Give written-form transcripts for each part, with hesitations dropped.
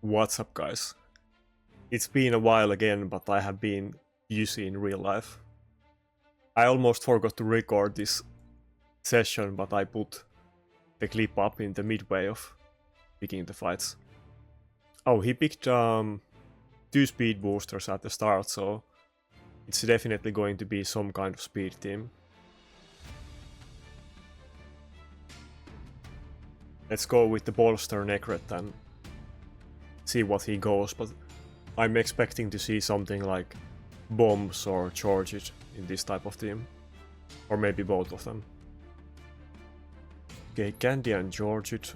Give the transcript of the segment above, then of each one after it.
What's up, guys? It's been a while again, but I have been busy in real life. I almost forgot to record this session, but I put the clip up in the midway of picking the fights. Oh, he picked 2 speed boosters at the start, so it's definitely going to be some kind of speed team. Let's go with the bolster Nakarada and see what he goes, but I'm expecting to see something like bombs or charges in this type of team. Or maybe both of them. Okay, Candy and Georgit.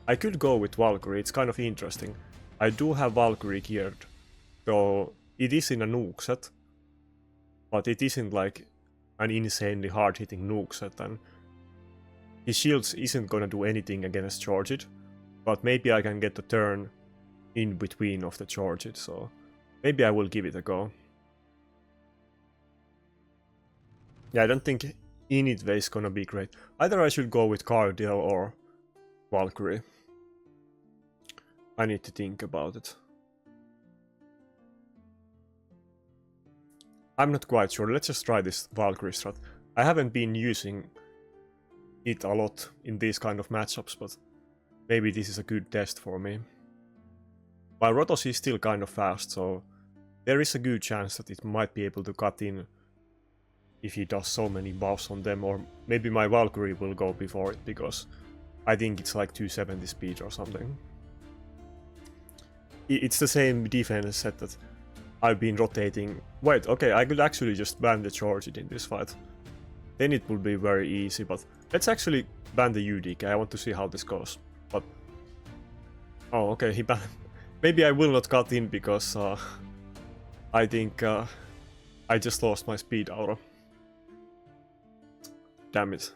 I could go with Valkyrie, it's kind of interesting. I do have Valkyrie geared, though it is in a nuke set, but it isn't like an insanely hard-hitting nuke set, and his shields isn't gonna do anything against Georgit, but maybe I can get the turn in between of the Georgit, so maybe I will give it a go. Yeah, I don't think Initway is gonna be great. Either I should go with Cardiel or Valkyrie. I need to think about it. I'm not quite sure. Let's just try this Valkyrie strat. I haven't been using it a lot in these kind of matchups, but maybe this is a good test for me. My Rotos is still kind of fast, so there is a good chance that it might be able to cut in if he does so many buffs on them, or maybe my Valkyrie will go before it, because I think it's like 270 speed or something. It's the same defense set that I've been rotating. Wait, okay, I could actually just ban the Georgit in this fight. Then it will be very easy, but let's actually ban the UDK. I want to see how this goes. But oh, okay, he banned. Maybe I will not cut in because I think I just lost my speed aura. Damn it.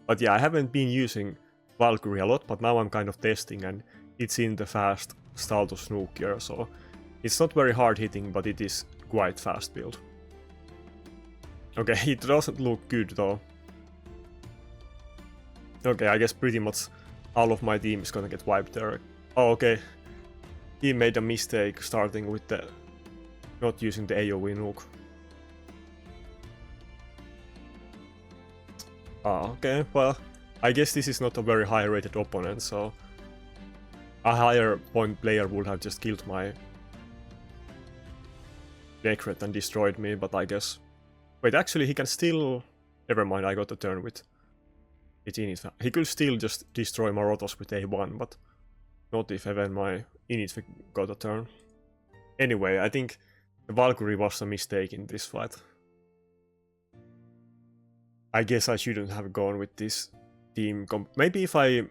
But yeah, I haven't been using Valkyrie a lot, but now I'm kind of testing, and it's in the fast Rotos and Nuker, so it's not very hard hitting, but it is quite fast build. Okay, it doesn't look good though. Okay, I guess pretty much all of my team is gonna get wiped there. Oh, okay. He made a mistake starting with the not using the AoE nuke. Ah, okay, well, I guess this is not a very high rated opponent, so a higher point player would have just killed my Nakarada and destroyed me, but I guess... Wait, actually he can still... Never mind, I got a turn with it in it. He could still just destroy my Rotos with A1, but not if even my Init got a turn. Anyway, I think the Valkyrie was a mistake in this fight. I guess I shouldn't have gone with this team. Maybe if I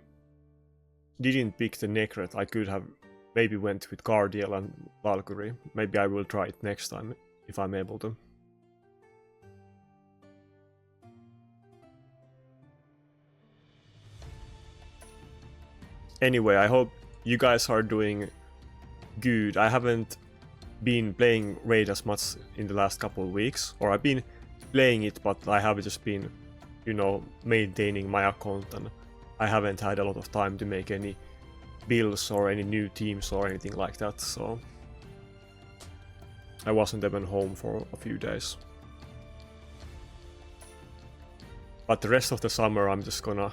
didn't pick the Nakarada, I could have maybe went with Cardiel and Valkyrie. Maybe I will try it next time if I'm able to. Anyway, I hope you guys are doing good. I haven't been playing Raid as much in the last couple of weeks, or I've been playing it, but I have just been, you know, maintaining my account, and I haven't had a lot of time to make any builds or any new teams or anything like that, so I wasn't even home for a few days. But the rest of the summer I'm just gonna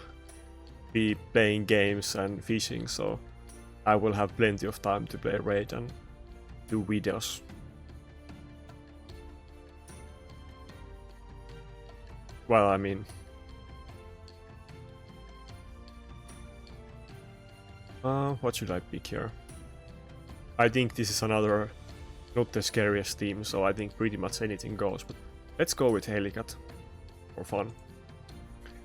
be playing games and fishing, so I will have plenty of time to play Raid and do videos. Well, I mean... what should I pick here? I think this is another not the scariest team, so I think pretty much anything goes, but let's go with Helicat for fun.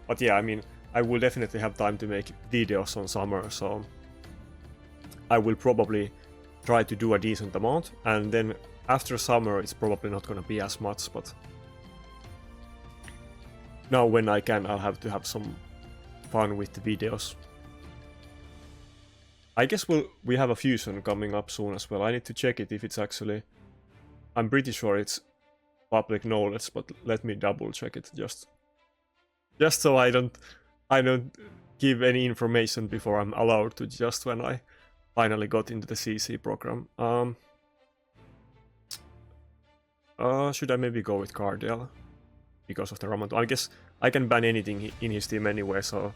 But yeah, I mean, I will definitely have time to make videos on summer, so I will probably try to do a decent amount, and then after summer it's probably not gonna be as much, but now when I can, I'll have to have some fun with the videos. I guess we have a fusion coming up soon as well. I need to check it if it's actually... I'm pretty sure it's public knowledge, but let me double check it just so I don't give any information before I'm allowed to, just when I finally got into the CC program. Should I maybe go with Cardiel because of the Ramonto? I guess I can ban anything in his team anyway, so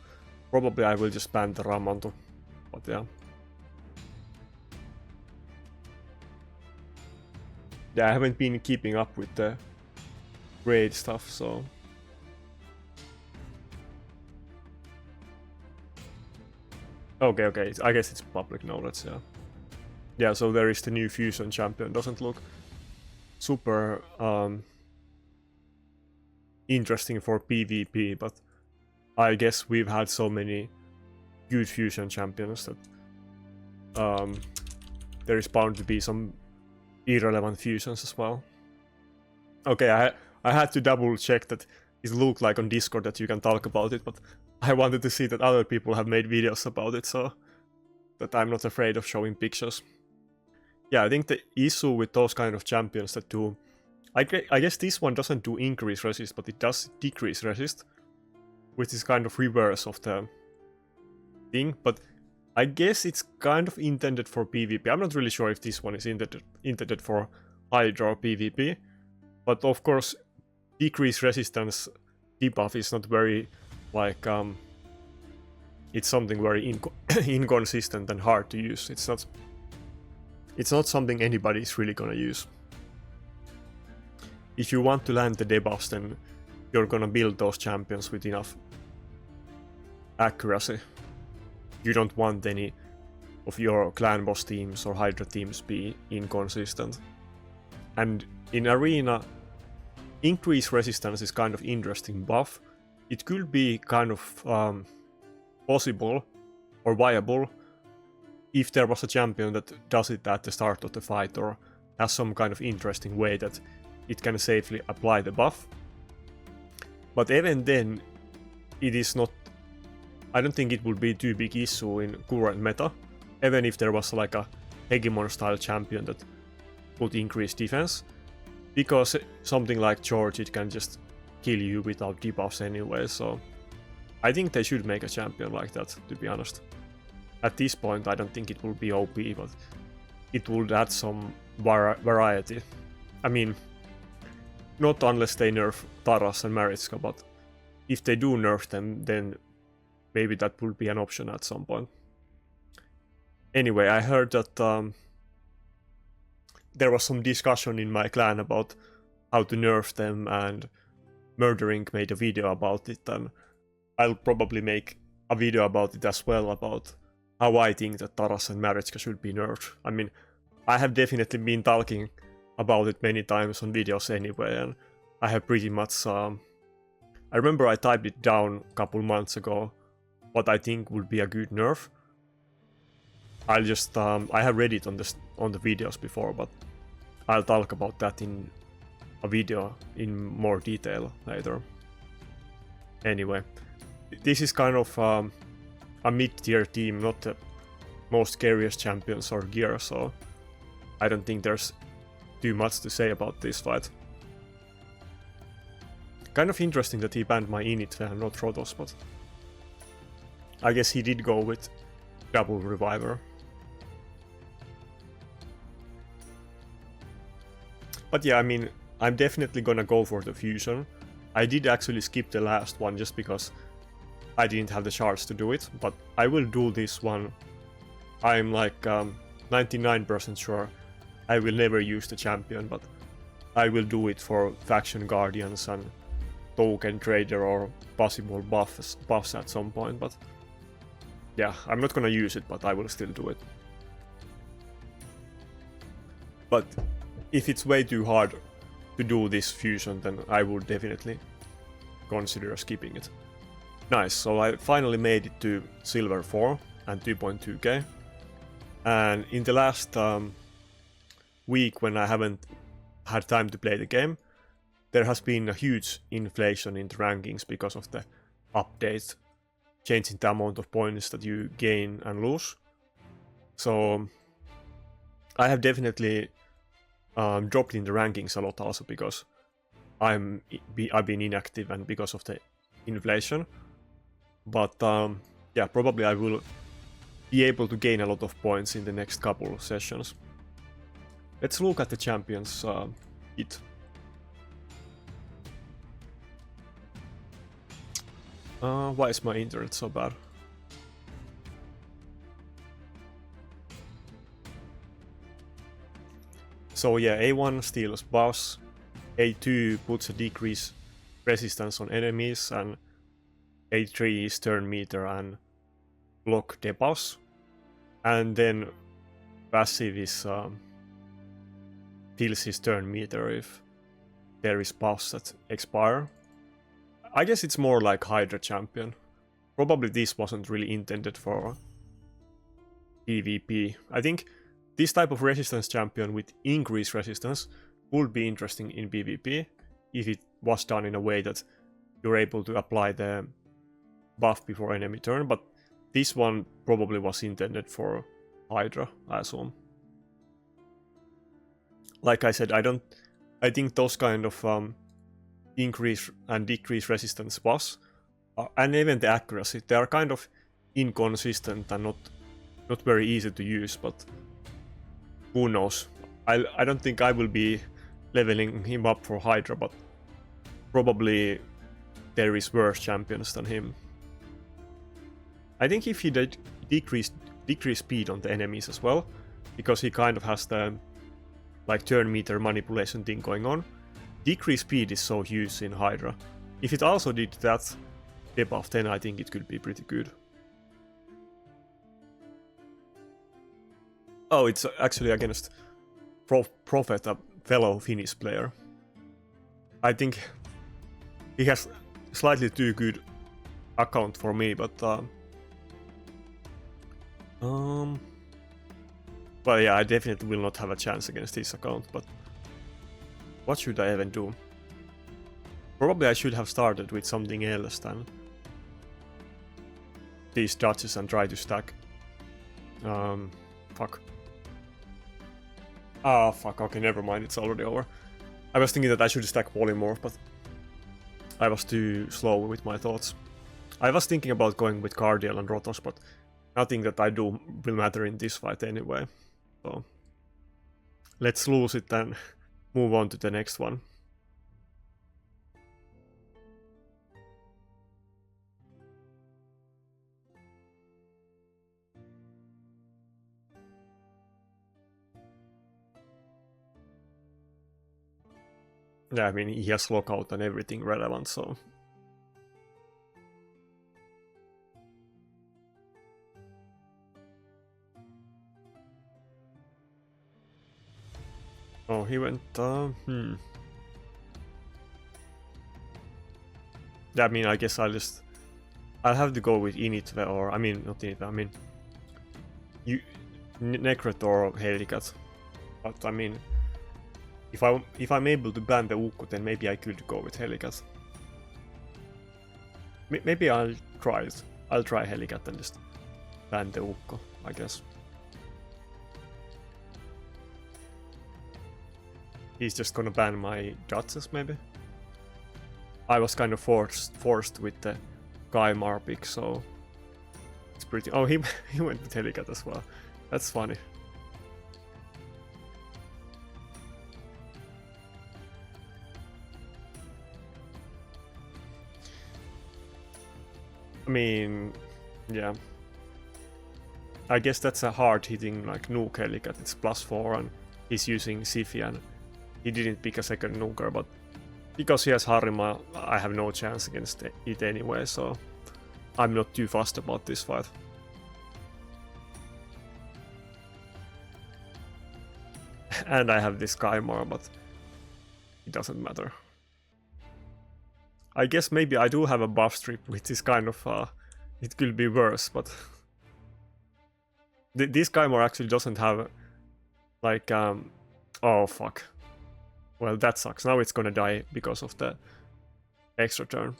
probably I will just ban the Ramonto. But yeah. Yeah, I haven't been keeping up with the raid stuff, so... Okay, I guess it's public knowledge, yeah. Yeah, so there is the new Fusion champion. Doesn't look super interesting for PvP, but I guess we've had so many good Fusion champions that there is bound to be some irrelevant fusions as well. Okay, I had to double check that it looked like on Discord that you can talk about it, but I wanted to see that other people have made videos about it, so that I'm not afraid of showing pictures. Yeah, I think the issue with those kind of champions that do... I guess this one doesn't do increase resist, but it does decrease resist, which is kind of reverse of the thing, but I guess it's kind of intended for PvP. I'm not really sure if this one is intended for Hydra or PvP, but of course decrease resistance debuff is not very, like, it's something very inconsistent and hard to use. It's not something anybody is really gonna use. If you want to land the debuffs, then you're gonna build those champions with enough accuracy. You don't want any of your clan boss teams or Hydra teams be inconsistent. And in Arena, increase resistance is kind of interesting buff. It could be kind of possible or viable if there was a champion that does it at the start of the fight or has some kind of interesting way that it can safely apply the buff. But even then, it is not... I don't think it would be too big issue in current meta, even if there was like a Hegemon style champion that would increase defense, because something like George, it can just kill you without debuffs anyway, so I think they should make a champion like that, to be honest. At this point I don't think it will be OP, but it would add some variety. I mean, not unless they nerf Taras and Maritzka, but if they do nerf them, then maybe that would be an option at some point. Anyway, I heard that there was some discussion in my clan about how to nerf them, and Murdering made a video about it, and I'll probably make a video about it as well, about how I think that Taras and Maritzka should be nerfed. I mean, I have definitely been talking about it many times on videos anyway, and I have pretty much... I remember I typed it down a couple months ago, what I think would be a good nerf. I'll just... I have read it on the videos before, but I'll talk about that in a video in more detail later. Anyway, this is kind of a mid-tier team, not the most scariest champions or gear, so I don't think there's too much to say about this fight. Kind of interesting that he banned my init and not Rotos, but I guess he did go with double reviver. But yeah, I mean, I'm definitely gonna go for the fusion. I did actually skip the last one just because I didn't have the shards to do it, but I will do this one. I'm like 99% sure I will never use the champion, but I will do it for faction guardians and token trader or possible buffs at some point. But yeah, I'm not gonna use it, but I will still do it. But if it's way too hard to do this fusion, then I would definitely consider skipping it. Nice, so I finally made it to Silver 4 and 2.2k. And in the last week, when I haven't had time to play the game, there has been a huge inflation in the rankings because of the update, changing the amount of points that you gain and lose. So I have definitely dropped in the rankings a lot also because I've been inactive and because of the inflation. But yeah, probably I will be able to gain a lot of points in the next couple of sessions. Let's look at the champions kit. Why is my internet so bad? So yeah, A1 steals buffs, A2 puts a decrease resistance on enemies, and A3 is turn meter and block debuffs. And then passive is fills his turn meter if there is buffs that expire. I guess it's more like Hydra champion. Probably this wasn't really intended for PvP. I think this type of resistance champion with increased resistance would be interesting in PvP if it was done in a way that you're able to apply the buff before enemy turn, but this one probably was intended for Hydra, I assume. Like I said, I think those kind of increase and decrease resistance buffs, and even the accuracy, they are kind of inconsistent and not very easy to use, but who knows. I don't think I will be leveling him up for Hydra, but probably there is worse champions than him. I think if he did decrease speed on the enemies as well, because he kind of has the like turn meter manipulation thing going on, decrease speed is so huge in Hydra. If it also did that debuff, then I think it could be pretty good. Oh, it's actually against Prophet, a fellow Finnish player. I think he has slightly too good account for me, but well, yeah, I definitely will not have a chance against his account, but what should I even do? Probably I should have started with something else than these dodges and try to stack. Fuck. Ah, fuck, okay, never mind, it's already over. I was thinking that I should stack Polymorph, but I was too slow with my thoughts. I was thinking about going with Cardiel and Rotos, but nothing that I do will matter in this fight anyway. So let's lose it and move on to the next one. Yeah, I mean, he has lockout and everything relevant, so... Oh, he went, Yeah, I mean, I guess I'll have to go with Initve, or, I mean, not Initve, I mean... Necret or Helicat. But, I mean... If I'm able to ban the Ukko, then maybe I could go with Helicat. Maybe I'll try it. I'll try Helicat and just ban the Ukko, I guess. He's just gonna ban my Duchess, maybe? I was kind of forced with the Gaimar pick, so... It's pretty... Oh, he went with Helicat as well. That's funny. I mean, yeah. I guess that's a hard hitting like Nuke Helicat, it's +4 and he's using Siphi and he didn't pick a second Nuker, but because he has Harima, I have no chance against it anyway, so I'm not too fussed about this fight. And I have this Gaimar, but it doesn't matter. I guess maybe I do have a buff strip, which is kind of, it could be worse, but... This Gaimar actually doesn't have, like, oh fuck. Well, that sucks. Now it's gonna die because of the extra turn.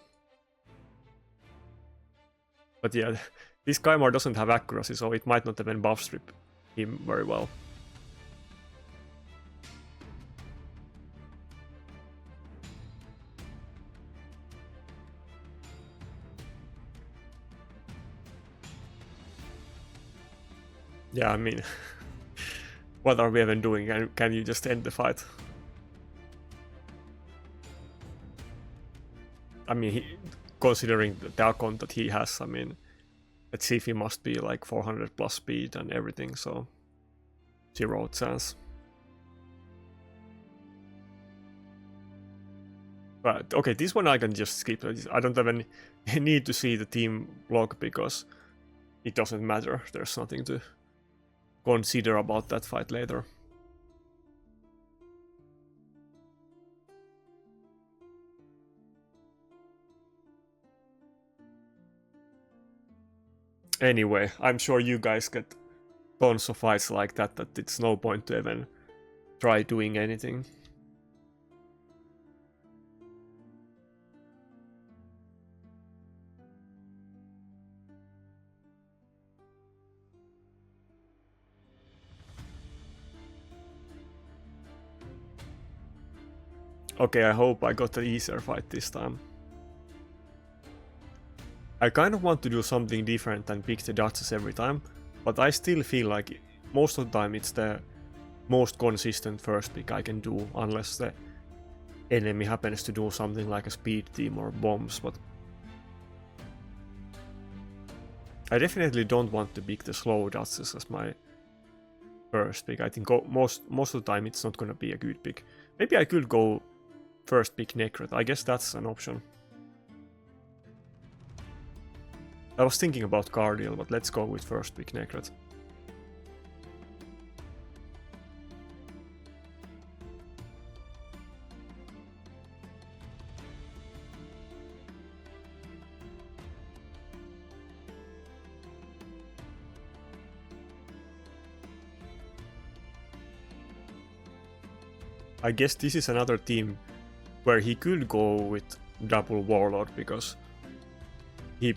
But yeah, this Gaimar doesn't have accuracy, so it might not even buff strip him very well. Yeah, I mean, what are we even doing? Can you just end the fight? I mean, considering the account that he has, I mean, let's see if he must be like 400 plus speed and everything, so 0 chance. But okay, this one I can just skip. I don't even need to see the team log because it doesn't matter. There's nothing to consider about that fight later. Anyway, I'm sure you guys get tons of fights like that it's no point to even try doing anything. Okay, I hope I got the easier fight this time. I kind of want to do something different than pick the Duchess every time, but I still feel like most of the time it's the most consistent first pick I can do, unless the enemy happens to do something like a speed team or bombs, but I definitely don't want to pick the slow Duchess as my first pick. I think most of the time it's not gonna be a good pick. Maybe I could go first pick Nakarada. I guess that's an option. I was thinking about Cardiel, but let's go with first pick Nakarada. I guess this is another team where he could go with double Warlord because he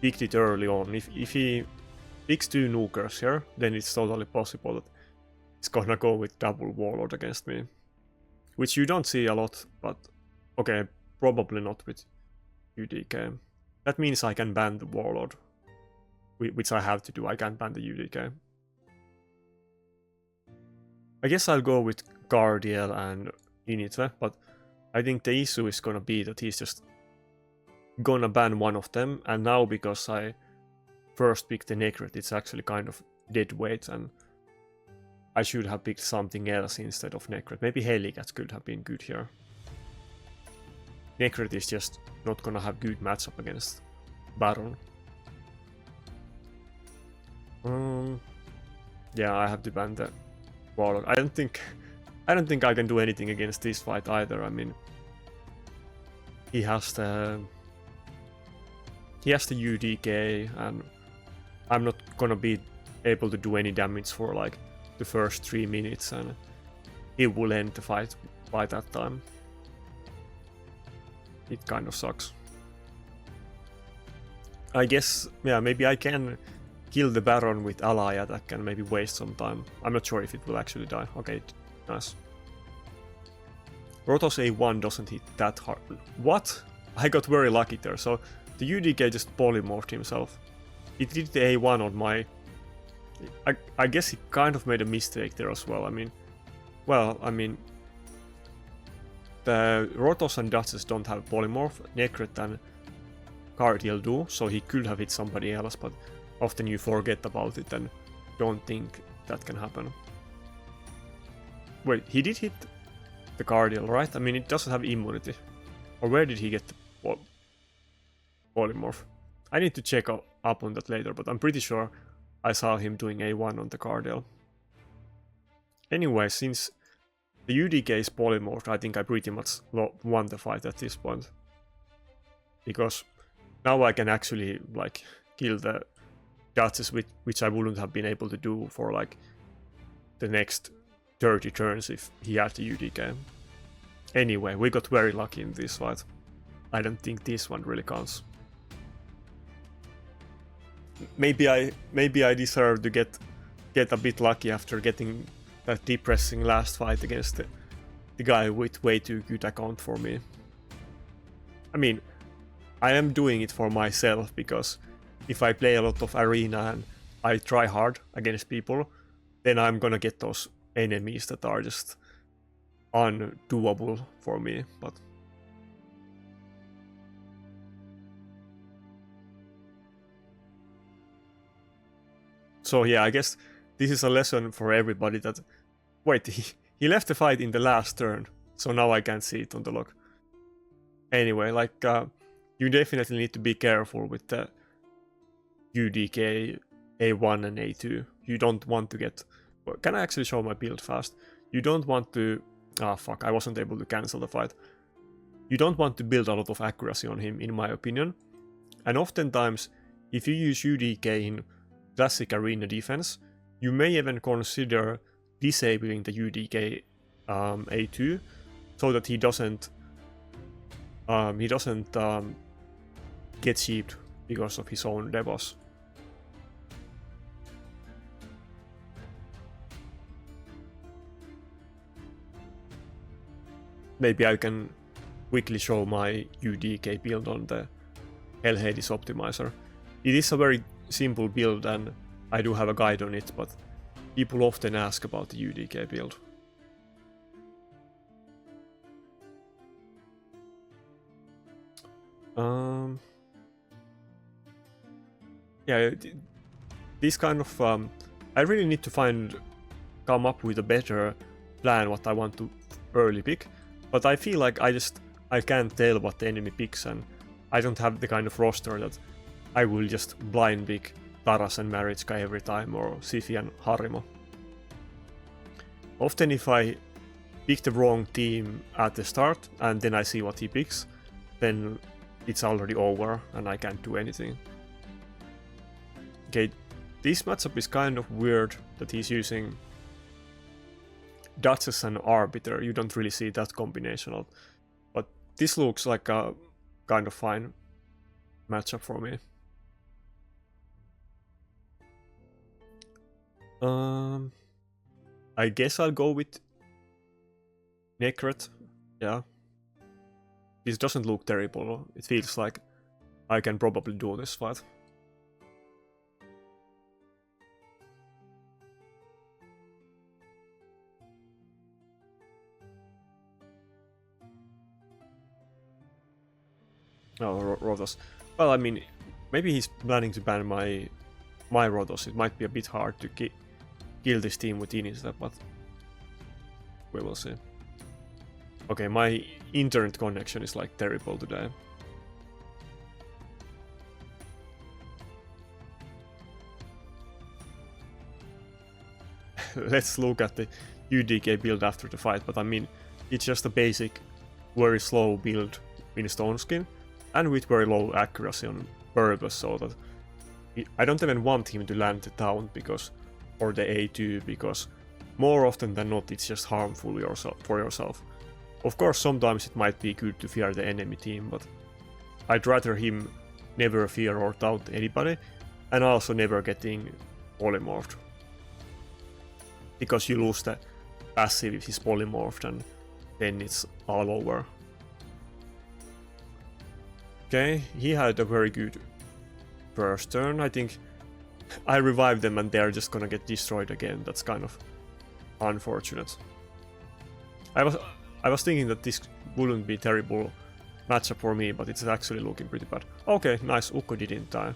picked it early on. If he picks 2 Nukers here, then it's totally possible that he's gonna go with double Warlord against me. Which you don't see a lot, but okay, probably not with UDK. That means I can ban the Warlord, which I have to do. I can't ban the UDK. I guess I'll go with Cardiel and Initve, but I think the issue is gonna be that he's just gonna ban one of them, and now because I first picked the Nakarada, it's actually kind of dead weight, and I should have picked something else instead of Nakarada. Maybe Helicat could have been good here. Nakarada is just not gonna have good matchup against Baron. Yeah, I have to ban the Warlock. I don't think I can do anything against this fight either. I mean, he has the UDK, and I'm not gonna be able to do any damage for like the first 3 minutes, and it will end the fight by that time. It kind of sucks. I guess, yeah, maybe I can kill the Baron with ally attack and maybe waste some time. I'm not sure if it will actually die. Okay, nice. Rotos A1 doesn't hit that hard. What? I got very lucky there. So the UDK just polymorphed himself. It did the A1 on my... I guess he kind of made a mistake there as well. I mean, the Rotos and Duchess don't have polymorph. Nakarada and Cardiel do, so he could have hit somebody else, but often you forget about it and don't think that can happen. Wait, he did hit the Cardiel, right? I mean, it doesn't have immunity. Or where did he get the polymorph? I need to check up on that later, but I'm pretty sure I saw him doing A1 on the Cardiel. Anyway, since the UDK is polymorphed, I think I pretty much won the fight at this point. Because now I can actually like kill the Duchess, which I wouldn't have been able to do for like the next 30 turns if he had the UDK. Anyway, we got very lucky in this fight. I don't think this one really counts. Maybe I deserve to get a bit lucky after getting that depressing last fight against the guy with way too good account for me. I mean, I am doing it for myself because if I play a lot of arena and I try hard against people, then I'm gonna get those enemies that are just undoable for me. But so yeah, I guess this is a lesson for everybody that wait, he left the fight in the last turn, so now I can't see it on the log. Anyway, like you definitely need to be careful with the UDK A1 and A2. You don't want to get... Well, can I actually show my build fast? You don't want to... Ah, fuck, I wasn't able to cancel the fight. You don't want to build a lot of accuracy on him, in my opinion. And oftentimes, if you use UDK in classic arena defense, you may even consider disabling the UDK A2 so that he doesn't get cheaped because of his own devos. Maybe I can quickly show my UDK build on the Hell Hades optimizer. It is a very simple build and I do have a guide on it, but people often ask about the UDK build. Yeah, this kind of... I really need to come up with a better plan what I want to early pick, but I feel like I can't tell what the enemy picks, and I don't have the kind of roster that I will just blind pick Taras and Marichka every time, or Siphi and Harimo. Often if I pick the wrong team at the start, and then I see what he picks, then it's already over, and I can't do anything. Okay, this matchup is kind of weird that he's using Duchess and Arbiter. You don't really see that combination, but this looks like a kind of fine matchup for me. I guess I'll go with Nakarada. Yeah. This doesn't look terrible. It feels like I can probably do this fight. Oh, Rotos. Well, I mean, maybe he's planning to ban my Rotos. It might be a bit hard to kill this team with Inista, but we will see. Okay, my internet connection is like terrible today. Let's look at the UDK build after the fight, but I mean, it's just a basic, very slow build in Stone Skin, and with very low accuracy on purpose, so that I don't even want him to land the taunt because, or the A2, because more often than not it's just harmful for yourself. Of course, sometimes it might be good to fear the enemy team, but I'd rather him never fear or taunt anybody, and also never getting polymorphed. Because you lose the passive if he's polymorphed, and then it's all over. Okay, he had a very good first turn. I think I revived them and they're just gonna get destroyed again. That's kind of unfortunate. I was thinking that this wouldn't be a terrible matchup for me, but it's actually looking pretty bad. Okay, nice. Ukko didn't die.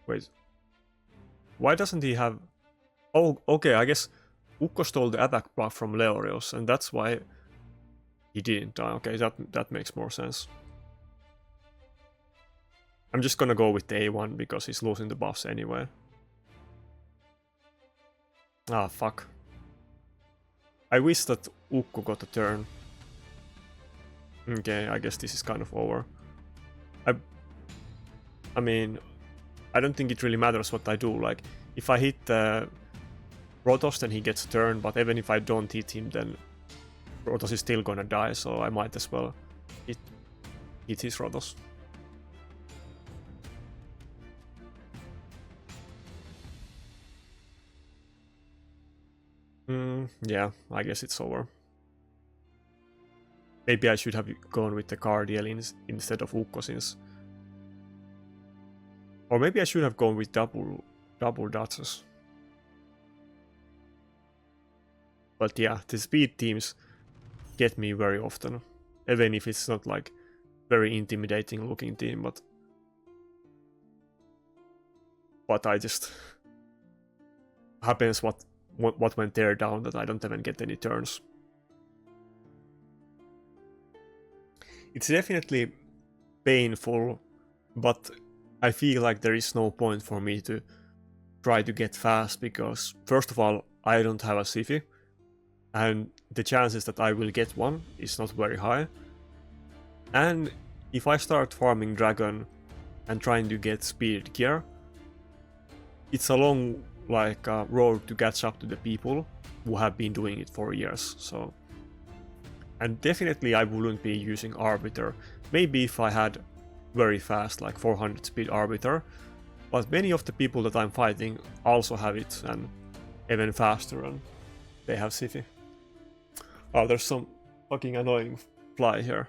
Wait. Why doesn't he have... Oh, okay, I guess Ukko stole the attack buff from Leorios, and that's why he didn't die. Okay, that makes more sense. I'm just gonna go with the A1 because he's losing the buffs anyway. Ah, fuck. I wish that Ukko got a turn. Okay, I guess this is kind of over. I mean, I don't think it really matters what I do. Like, if I hit Rotos, then he gets a turn, but even if I don't hit him, then Rotos is still gonna die, so I might as well hit his Rotos. Yeah, I guess it's over. Maybe I should have gone with the Cardiel instead of Ukko, since Or maybe I should have gone with double dodges. But yeah, the speed teams get me very often. Even if it's not like very intimidating looking team, but I just happens what went there down that I don't even get any turns. It's definitely painful, but I feel like there is no point for me to try to get fast because first of all, I don't have a Siphi, and the chances that I will get one is not very high. And if I start farming Dragon and trying to get speed gear, it's a long road to catch up to the people who have been doing it for years. So, and definitely I wouldn't be using Arbiter. Maybe if I had very fast, like 400 speed Arbiter, but many of the people that I'm fighting also have it and even faster, and they have Siphi. Oh, there's some fucking annoying fly here.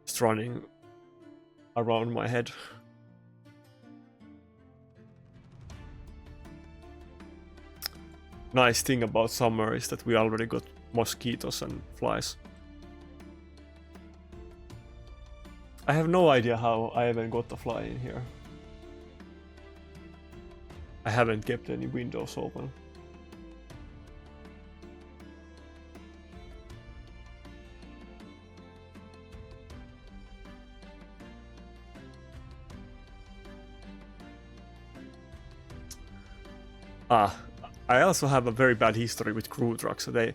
It's running around my head. Nice thing about summer is that we already got mosquitoes and flies. I have no idea how I even got a fly in here. I haven't kept any windows open. I also have a very bad history with crew trucks, so they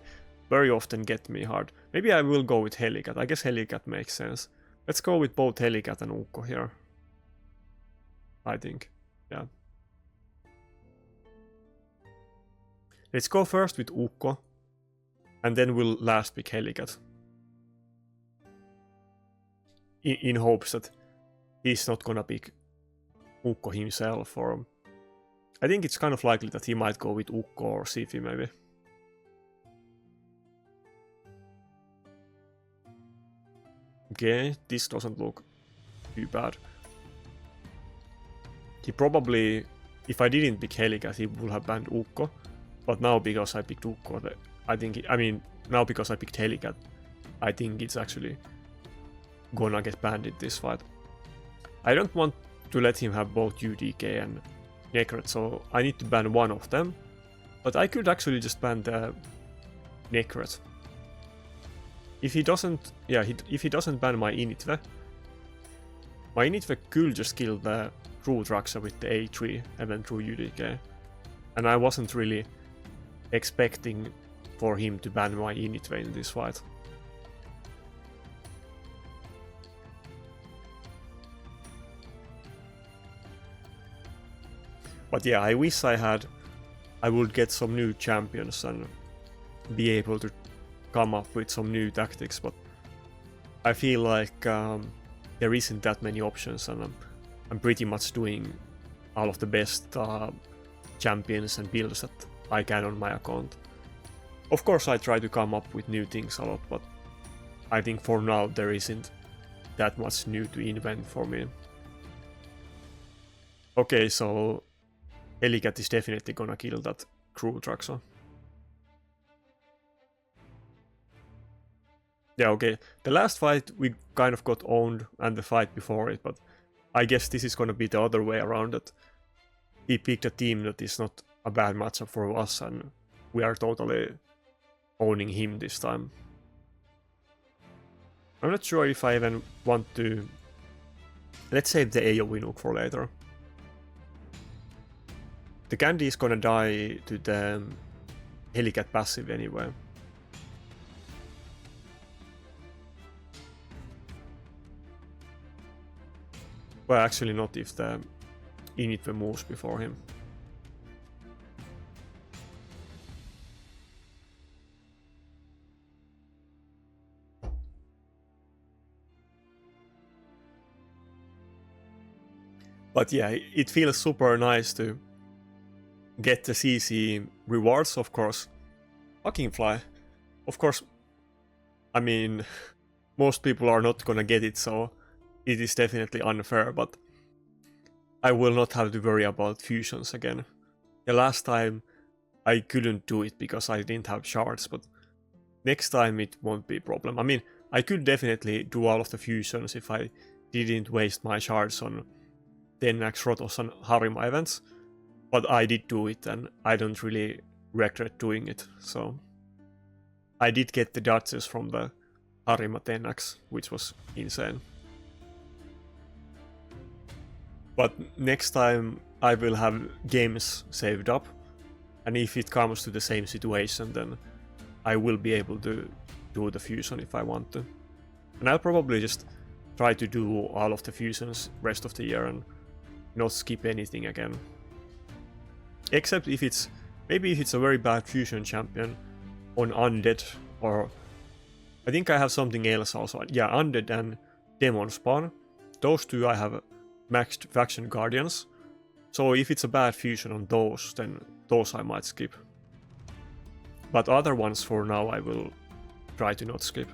very often get me hard. Maybe I will go with Helicat. I guess Helicat makes sense. Let's go with both Helicat and Ukko here. I think. Yeah. Let's go first with Ukko, and then we'll last pick Helicat. In hopes that he's not gonna pick Ukko himself, or I think it's kind of likely that he might go with Ukko or Siphi maybe. Okay, this doesn't look too bad. He probably, if I didn't pick Helicat, he would have banned Ukko. But now because I picked Ukko, now because I picked Helicat, I think it's actually gonna get banned in this fight. I don't want to let him have both UDK and Nakarada, so I need to ban one of them. But I could actually just ban the Nakarada. If he doesn't, if he doesn't ban my Initve could just kill the True Draxa with the A3 and then through UDK. And I wasn't really expecting for him to ban my Initve in this fight. But yeah, I wish I would get some new champions and be able to come up with some new tactics, but I feel like there isn't that many options, and I'm pretty much doing all of the best champions and builds that I can on my account. Of course I try to come up with new things a lot, but I think for now there isn't that much new to invent for me. Okay, so Helicat is definitely gonna kill that crew Draxa. Yeah, okay. The last fight we kind of got owned, and the fight before it, but I guess this is gonna be the other way around, that he picked a team that is not a bad matchup for us, and we are totally owning him this time. I'm not sure if I even want to... Let's save the AoE nuke for later. The Candy is gonna die to the Helicat passive anyway. Well, actually not if the Initve moves before him. But yeah, it feels super nice to get the CC rewards, of course. Fucking fly. Of course, I mean, most people are not gonna get it, so it is definitely unfair, but I will not have to worry about fusions again. The last time I couldn't do it because I didn't have shards, but next time it won't be a problem. I mean, I could definitely do all of the fusions if I didn't waste my shards on 10x Rotos and Harima events, but I did do it and I don't really regret doing it, so I did get the dodges from the Harima 10x, which was insane. But next time I will have games saved up, and if it comes to the same situation, then I will be able to do the fusion if I want to. And I'll probably just try to do all of the fusions rest of the year and not skip anything again. Except if it's, maybe if it's a very bad fusion champion on Undead, or I think I have something else also. Yeah, Undead and Demon Spawn. Those two I have maxed Faction Guardians. So if it's a bad fusion on those, then those I might skip. But other ones for now I will try to not skip.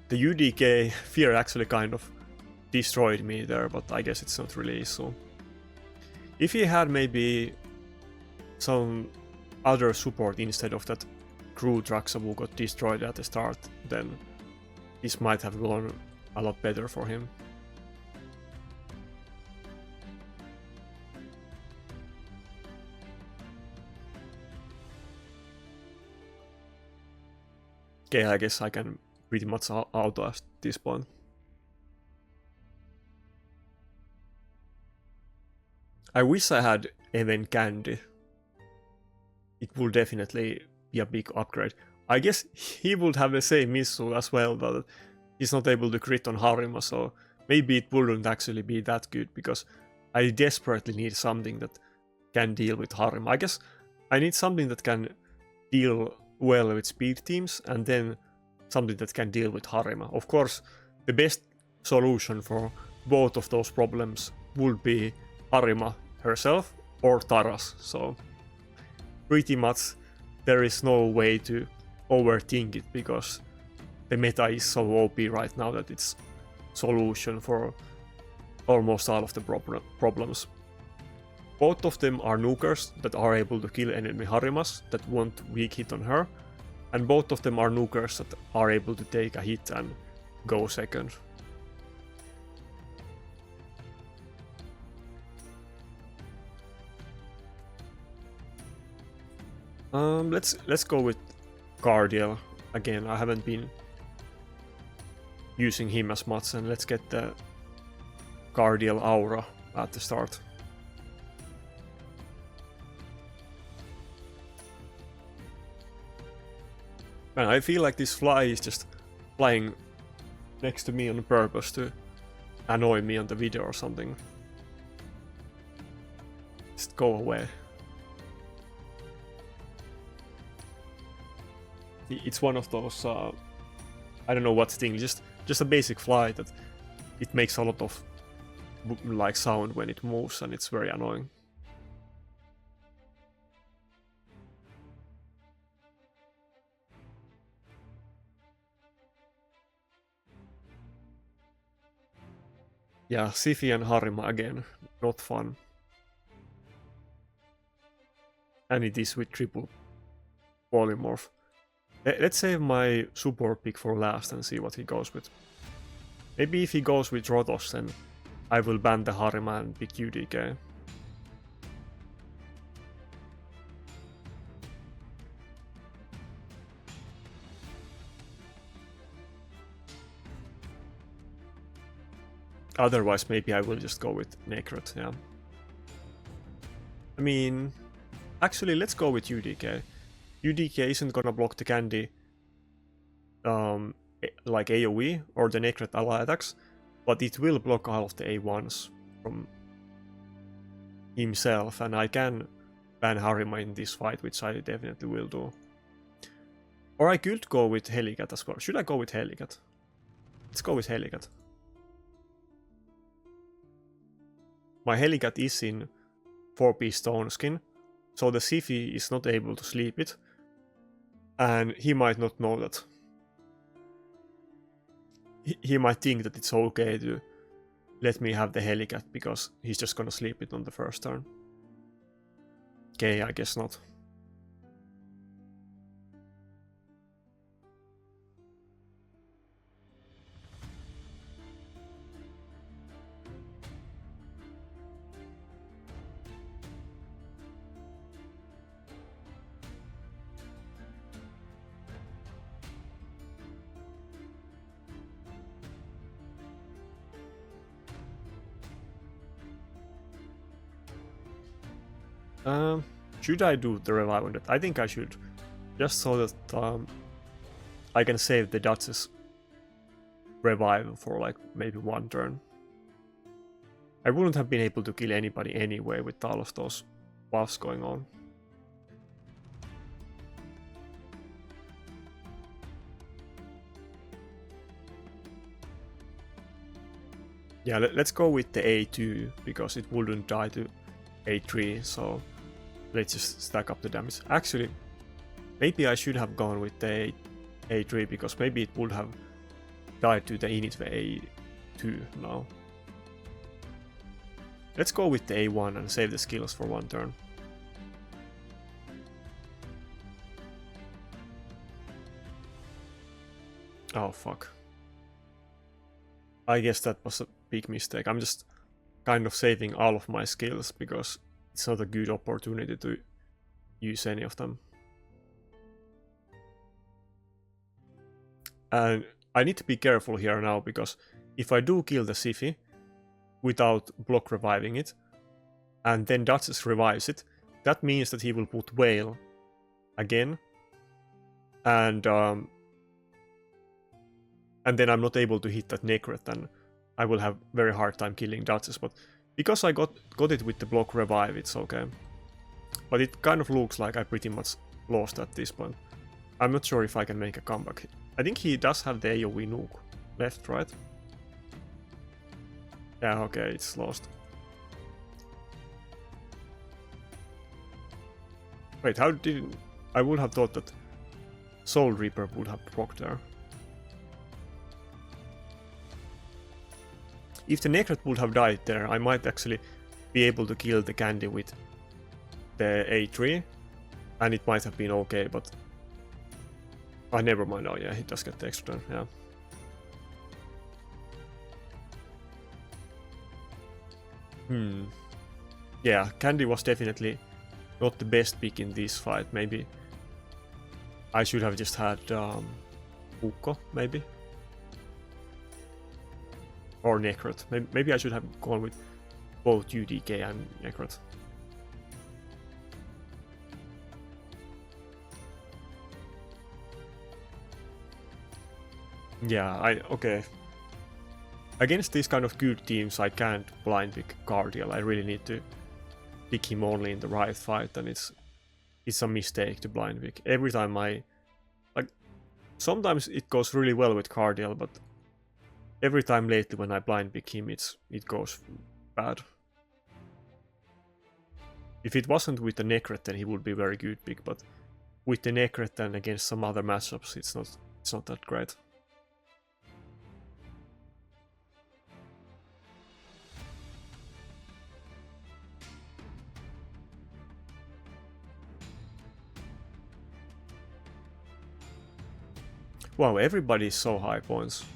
The UDK fear actually kind of destroyed me there, but I guess it's not really so. If he had maybe some other support instead of that crew Traxa who got destroyed at the start, then this might have gone a lot better for him. Okay, I guess I can pretty much auto at this point. I wish I had Even Candy. It would definitely be a big upgrade. I guess he would have the same issue as well, but he's not able to crit on Harima, so maybe it wouldn't actually be that good, because I desperately need something that can deal with Harima. I guess I need something that can deal well with speed teams, and then something that can deal with Harima. Of course, the best solution for both of those problems would be Harima herself or Taras, so pretty much there is no way to overthink it, because the meta is so OP right now that it's solution for almost all of the problems. Both of them are nukers that are able to kill enemy Harimas that won't weak hit on her, and both of them are nukers that are able to take a hit and go second. Let's go with Guardial again. I haven't been using him as much, and let's get the Guardial aura at the start. Man, I feel like this fly is just flying next to me on purpose to annoy me on the video or something. Just go away. It's one of those, I don't know what thing, just a basic fly that it makes a lot of like sound when it moves, and it's very annoying. Yeah, Siphi and Harima again, not fun. And it is with triple polymorph. Let's save my support pick for last and see what he goes with. Maybe if he goes with Rotos, then I will ban the Harima and pick UDK. Otherwise, maybe I will just go with Nakarada, yeah. I mean, actually, let's go with UDK. UDK isn't gonna block the Candy like AoE or the Nakarada ally attacks, but it will block all of the A1s from himself, and I can ban Harima in this fight, which I definitely will do. Or I could go with Helicat as well. Should I go with Helicat? Let's go with Helicat. My Helicat is in 4-piece stone skin, so the Siphi is not able to sleep it, and he might not know that. he might think that it's okay to let me have the Helicat because he's just gonna sleep it on the first turn. Okay, I guess not. Should I do the revive on that? I think I should. Just so that I can save the Duchess revive for like maybe one turn. I wouldn't have been able to kill anybody anyway with all of those buffs going on. Yeah, let's go with the A2 because it wouldn't die to A3, so let's just stack up the damage. Actually, maybe I should have gone with the A3 because maybe it would have died to the init A2 now. Let's go with the A1 and save the skills for one turn. Oh fuck. I guess that was a big mistake. I'm just kind of saving all of my skills because it's not a good opportunity to use any of them. And I need to be careful here now because if I do kill the Siphi without block reviving it, and then Duchess revives it, that means that he will put Whale again, and then I'm not able to hit that Necret, and I will have very hard time killing Duchess, but because I got it with the block revive, it's okay. But it kind of looks like I pretty much lost at this point. I'm not sure if I can make a comeback. I think he does have the AoE nuke left, right? Yeah, okay, it's lost. Wait, how did... I would have thought that Soul Reaper would have proc there. If the Necret would have died there, I might actually be able to kill the Candy with the A3, and it might have been okay, but... Oh, never mind. Oh yeah, he does get the extra turn, yeah. Yeah, Candy was definitely not the best pick in this fight. Maybe I should have just had Ukko, maybe. Or Necret. Maybe I should have gone with both UDK and Necret. Yeah, okay. Against these kind of good teams, I can't blind pick Cardiel. I really need to pick him only in the right fight, and it's a mistake to blind pick. Every time sometimes it goes really well with Cardiel, but every time lately when I blind pick him, it goes bad. If it wasn't with the Necret, then he would be a very good pick, but with the Necret and against some other matchups, it's not that great. Wow, everybody's so high points.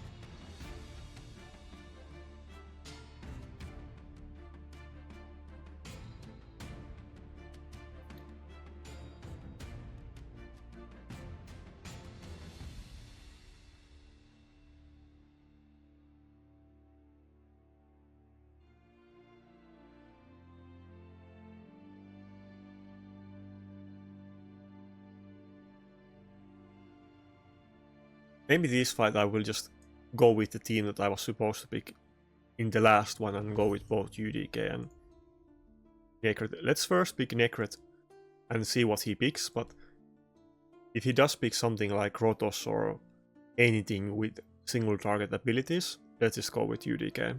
Maybe this fight I will just go with the team that I was supposed to pick in the last one and go with both UDK and Necret. Let's first pick Necret and see what he picks, but if he does pick something like Rotos or anything with single target abilities, let's just go with UDK.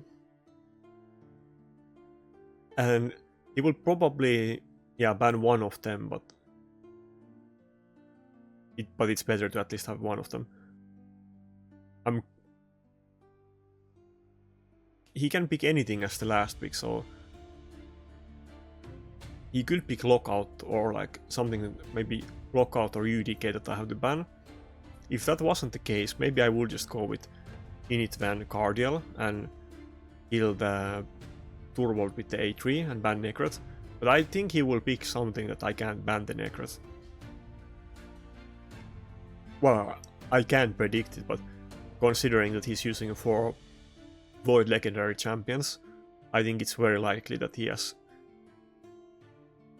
And he will probably, yeah, ban one of them, but it's better to at least have one of them. he can pick anything as the last pick, so he could pick Lockout or like something, maybe Lockout or UDK that I have to ban. If that wasn't the case, maybe I would just go with Init Van Cardial and kill the Turvold with the A3 and ban Necret. But I think he will pick something that I can't ban the Necret. Well, I can't predict it, but considering that he's using 4 Void Legendary Champions, I think it's very likely that he has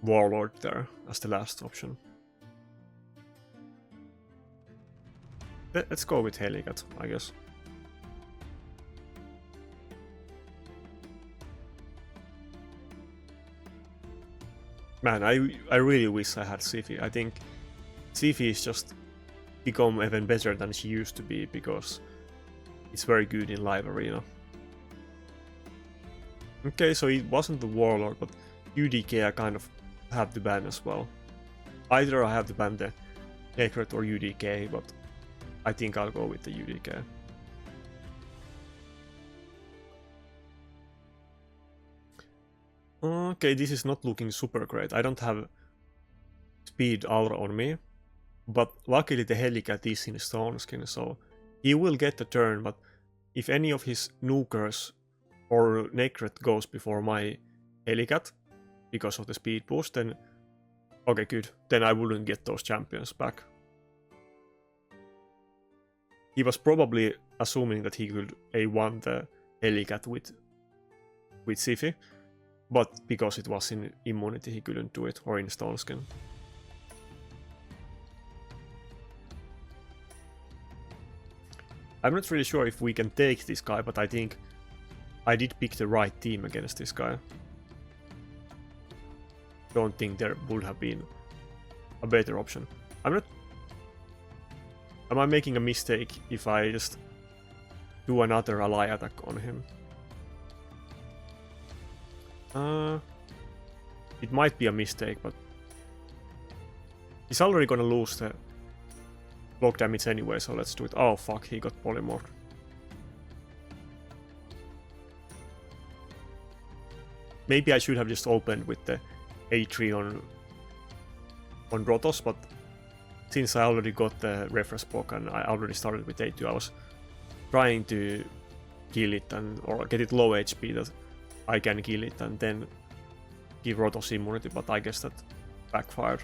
Warlord there as the last option. Let's go with Helicat, I guess. Man, I really wish I had Siphi. I think Siphi is just become even better than she used to be because it's very good in live arena. Okay, so it wasn't the Warlord, but UDK I kind of have to ban as well. Either I have to ban the Necret or UDK, but I think I'll go with the UDK. Okay, this is not looking super great. I don't have speed aura on me, but luckily the Helicat is in Stone Skin, so he will get the turn, but if any of his Nukers or Necret goes before my Helicat, because of the speed boost, then okay, good. Then I wouldn't get those champions back. He was probably assuming that he could A1 the Helicat with Siphi, but because it was in immunity he couldn't do it, or in Stone Skin. I'm not really sure if we can take this guy, but I think I did pick the right team against this guy. Don't think there would have been a better option. Am I making a mistake if I just do another ally attack on him? It might be a mistake, but he's already gonna lose the block damage anyway, so let's do it. Oh fuck, he got polymorphed. Maybe I should have just opened with the A3 on Rotos, but since I already got the reference block and I already started with A2, I was trying to kill it or get it low HP that I can kill it and then give Rotos immunity, but I guess that backfired.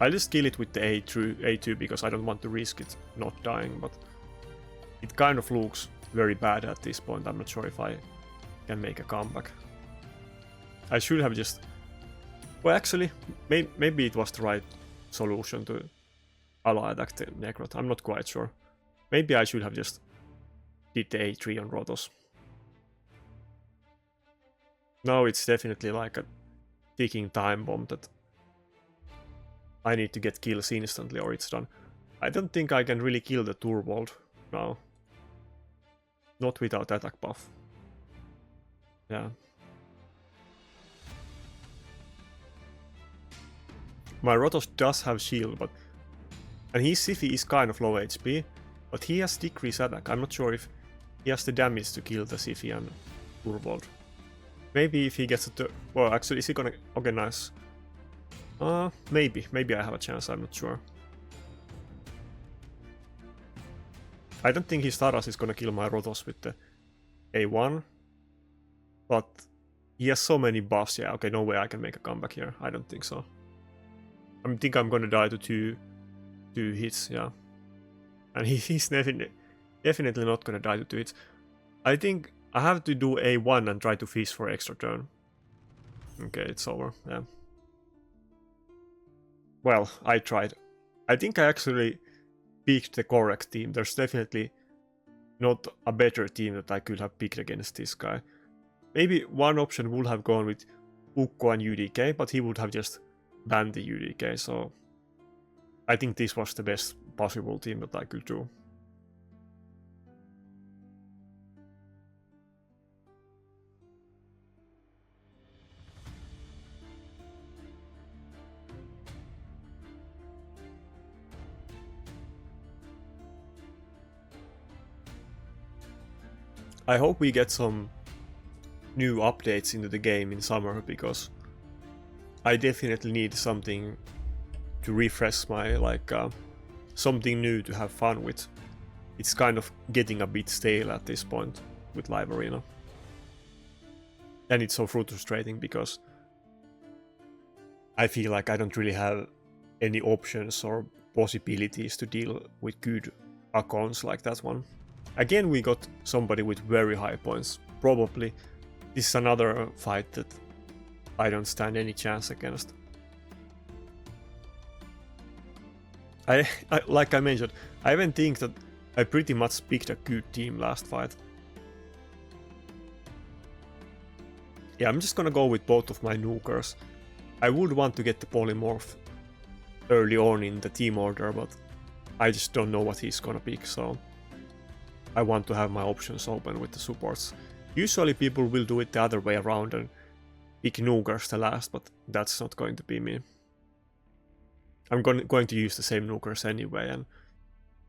I'll just kill it with the A2 because I don't want to risk it not dying, but it kind of looks very bad at this point. I'm not sure if I can make a comeback. I should have just... Well, actually, maybe it was the right solution to ally attack the Necrot. I'm not quite sure. Maybe I should have just did the A3 on Rotos. Now it's definitely like a ticking time bomb that I need to get kills instantly or it's done. I don't think I can really kill the Turvold now. Not without attack buff. Yeah. My Rotos does have shield, but... And his Siphi is kind of low HP, but he has decreased attack. I'm not sure if he has the damage to kill the Siphi and Turvold. Maybe if he gets a well, actually, is he gonna... Okay, nice. Maybe I have a chance, I'm not sure. I don't think his Taras is gonna kill my Rotos with the A1. But he has so many buffs, yeah, okay, no way I can make a comeback here. I don't think so. I think I'm gonna die to two hits, yeah. And he's definitely not gonna die to 2 hits. I think I have to do A1 and try to fish for extra turn. Okay, it's over, yeah. Well, I tried. I think I actually picked the correct team. There's definitely not a better team that I could have picked against this guy. Maybe one option would have gone with Ukko and UDK, but he would have just banned the UDK, so I think this was the best possible team that I could do. I hope we get some new updates into the game in summer, because I definitely need something to refresh my, like, something new to have fun with. It's kind of getting a bit stale at this point with Live Arena. And it's so frustrating because I feel like I don't really have any options or possibilities to deal with good accounts like that one. Again, we got somebody with very high points. Probably this is another fight that I don't stand any chance against. Like I mentioned, I even think that I pretty much picked a good team last fight. Yeah, I'm just gonna go with both of my nukers. I would want to get the polymorph early on in the team order, but I just don't know what he's gonna pick, so I want to have my options open with the supports. Usually people will do it the other way around and pick nukers the last, but that's not going to be me. I'm going to use the same nukers anyway, and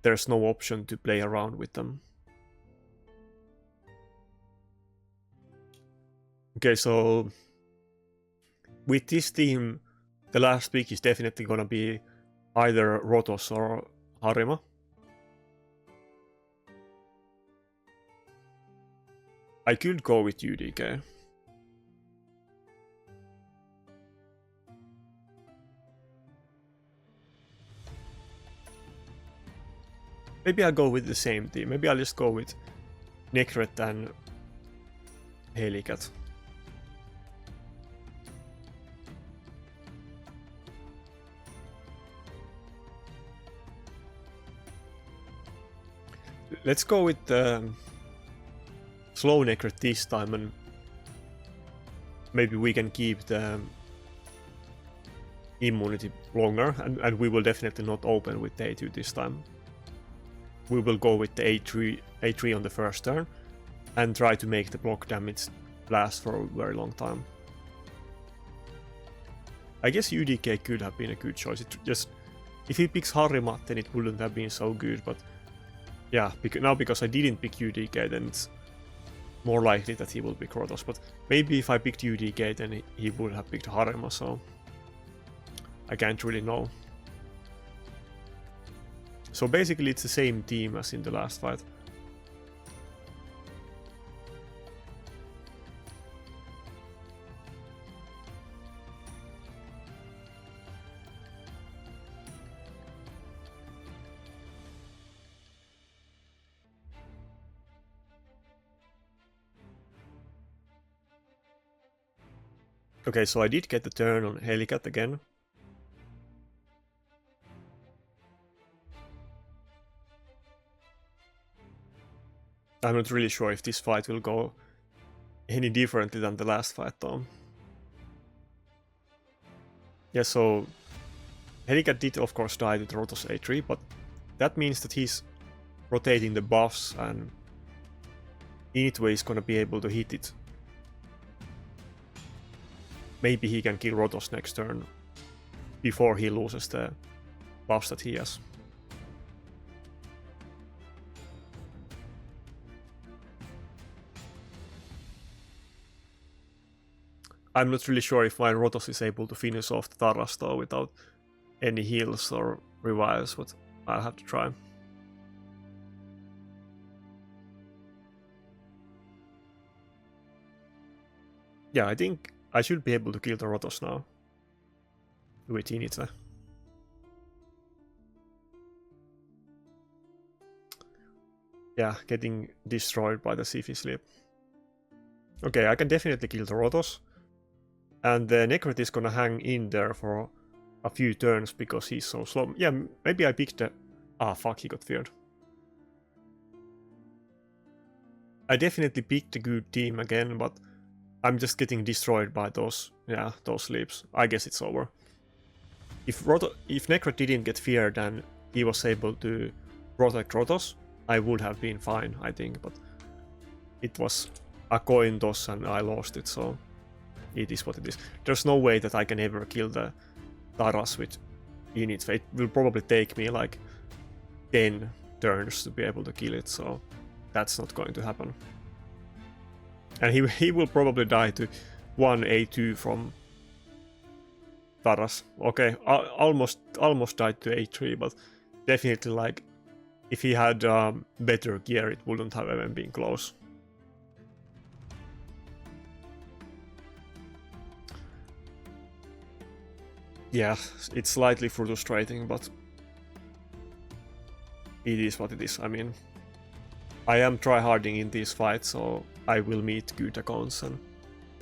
there's no option to play around with them. Okay, so with this team, the last pick is definitely gonna be either Rotos or Harima. I could go with UDK. Maybe I'll go with the same team. Maybe I'll just go with Nakarada and Helicat. Let's go with slow Nakarada this time, and maybe we can keep the immunity longer, and we will definitely not open with the A2 this time. We will go with the A3 on the first turn and try to make the block damage last for a very long time. I guess UDK could have been a good choice. It just, if he picks Harima, then it wouldn't have been so good, but yeah, now because I didn't pick UDK, then it's more likely that he will pick Rotos, but maybe if I picked UDK, then he would have picked Harima, so I can't really know. So basically it's the same team as in the last fight. Okay, so I did get the turn on Helicat again. I'm not really sure if this fight will go any differently than the last fight though. Yeah, so Helicat did of course die with Rotos A3, but that means that he's rotating the buffs, and Initway is gonna be able to hit it. Maybe he can kill Rotos next turn before he loses the buffs that he has. I'm not really sure if my Rotos is able to finish off the Taras though without any heals or revives, but I'll have to try. Yeah, I think I should be able to kill the Rotos now with Inita. Yeah, getting destroyed by the Sifi Sleep. Okay, I can definitely kill the Rotos. And the Nakarada is gonna hang in there for a few turns because he's so slow. Yeah, maybe I picked the... Ah, fuck, he got feared. I definitely picked a good team again, but I'm just getting destroyed by those sleeps. I guess it's over. If Nakarada didn't get feared and he was able to protect Rotos, I would have been fine, I think, but it was a coin toss and I lost it, so it is what it is. There's no way that I can ever kill the Taras with Init. It will probably take me like 10 turns to be able to kill it, so that's not going to happen. And he will probably die to 1A2 from Taras. Okay, almost died to A3, but definitely like if he had better gear, it wouldn't have even been close. Yeah, it's slightly frustrating, but it is what it is. I mean, I am tryharding in these fights, so I will meet good accounts and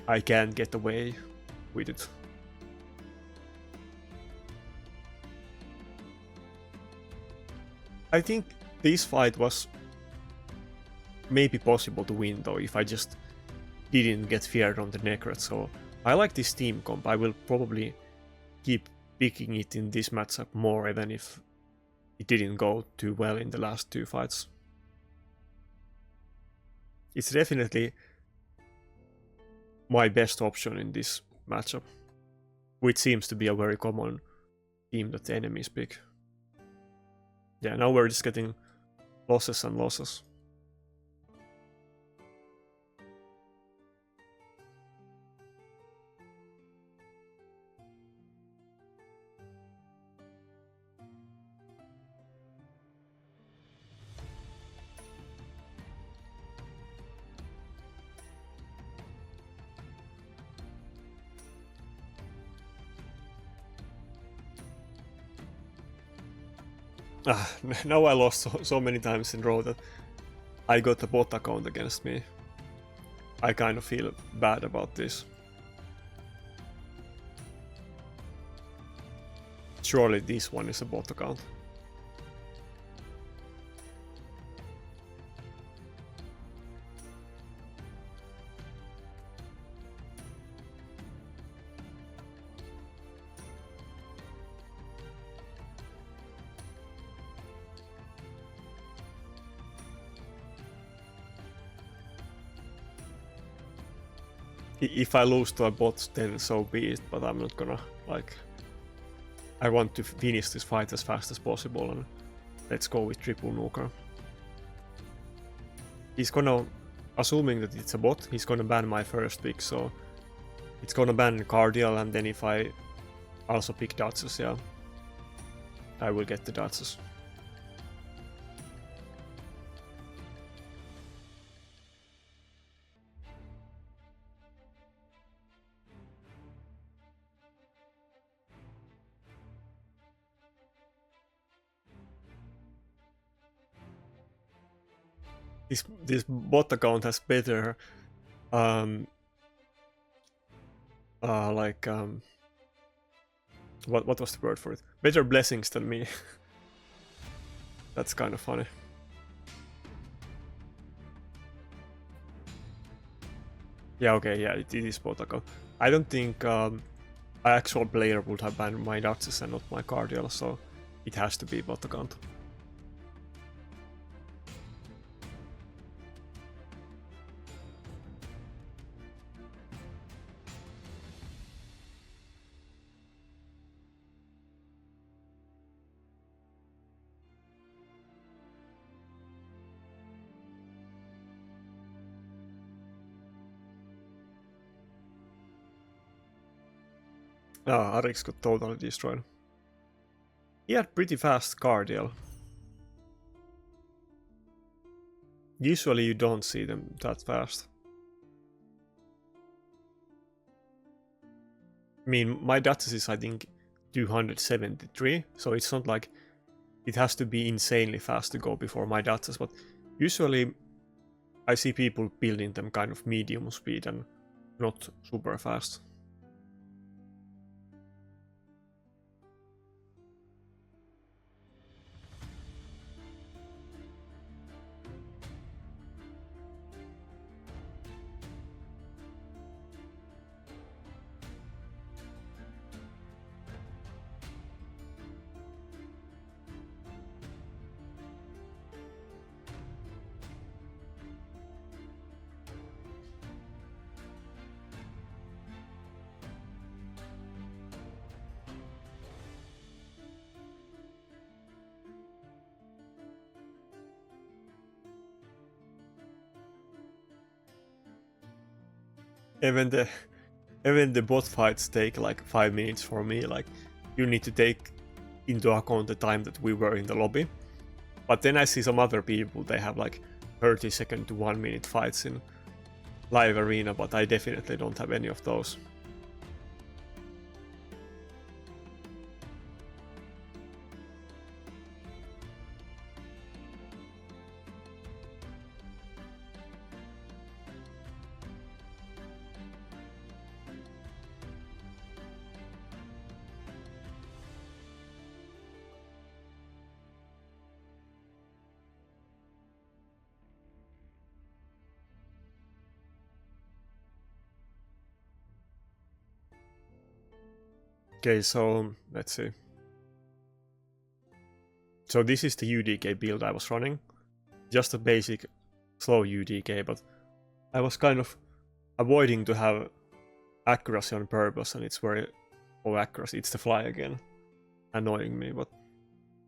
I can get away with it. I think this fight was maybe possible to win though if I just didn't get feared on the Necret, so I like this team comp. I will probably keep picking it in this matchup more even if it didn't go too well in the last two fights. It's definitely my best option in this matchup, which seems to be a very common team that the enemies pick. Yeah, now we're just getting losses and losses. Now I lost so many times in a row that I got a bot account against me. I kind of feel bad about this. Surely this one is a bot account. If I lose to a bot, then so be it, but I'm not gonna, like... I want to finish this fight as fast as possible, and let's go with triple nuker. He's gonna... Assuming that it's a bot, he's gonna ban my first pick, so... It's gonna ban Cardial, and then if I also pick Datsus, yeah... I will get the Datsus. This bot account has better what was the word for it? Better blessings than me. That's kind of funny. Yeah, okay, yeah, it is bot account. I don't think an actual player would have banned my Datsus and not my Cardial, so it has to be bot account. Arix got totally destroyed. He had pretty fast Cardial. Usually you don't see them that fast. I mean, my Datsus is I think 273, so it's not like it has to be insanely fast to go before my Datsus, but usually I see people building them kind of medium speed and not super fast. even the bot fights take like 5 minutes for me. Like, you need to take into account the time that we were in the lobby. But then I see some other people, they have like 30-second to 1-minute fights in live arena, but I definitely don't have any of those. Okay, so let's see. So this is the UDK build I was running. Just a basic slow UDK, but I was kind of avoiding to have accuracy on purpose, and it's very accuracy. It's the fly again, annoying me. But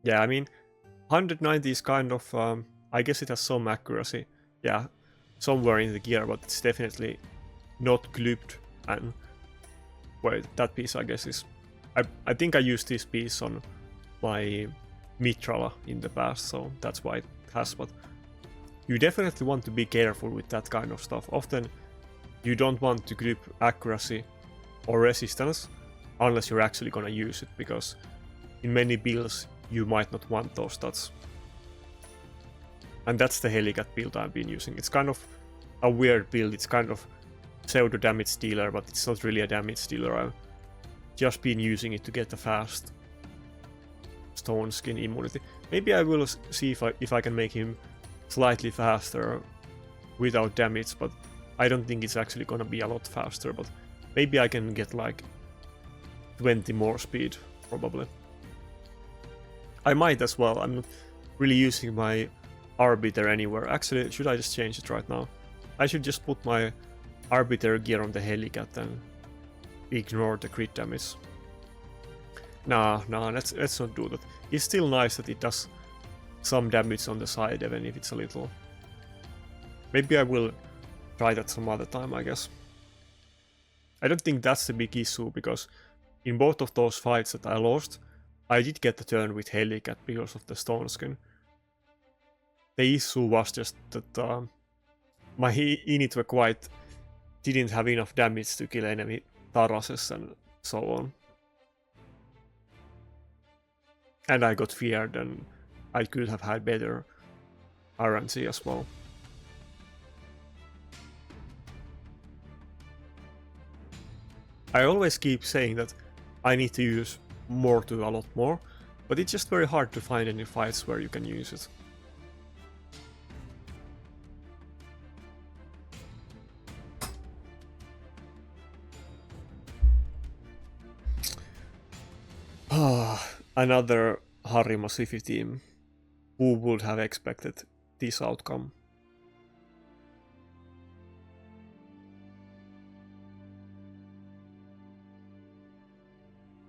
yeah, I mean, 190 is kind of, I guess it has some accuracy, yeah, somewhere in the gear, but it's definitely not clipped. And wait, that piece I guess is, I think I used this piece on my Mitrala in the past, so that's why it has. But you definitely want to be careful with that kind of stuff. Often you don't want to clip accuracy or resistance unless you're actually gonna use it, because in many builds you might not want those stats. And that's the Helicat build I've been using. It's kind of a weird build. It's kind of pseudo damage dealer, but it's not really a damage dealer. I've just been using it to get a fast stone skin immunity. Maybe I will see if I can make him slightly faster without damage, but I don't think it's actually gonna be a lot faster. But maybe I can get like 20 more speed, probably. I might as well. I'm not really using my Arbiter anywhere. Actually, should I just change it right now? I should just put my Arbiter gear on the Helicat and ignore the crit damage. Nah, let's not do that. It's still nice that it does some damage on the side, even if it's a little. Maybe I will try that some other time, I guess. I don't think that's the big issue, because in both of those fights that I lost, I did get the turn with Helicat because of the stone skin. The issue was just that my init were quite didn't have enough damage to kill enemy Tarases and so on. And I got feared, and I could have had better RNC as well. I always keep saying that I need to use more to a lot more, but it's just very hard to find any fights where you can use it. Another Harima Swift team. Who would have expected this outcome?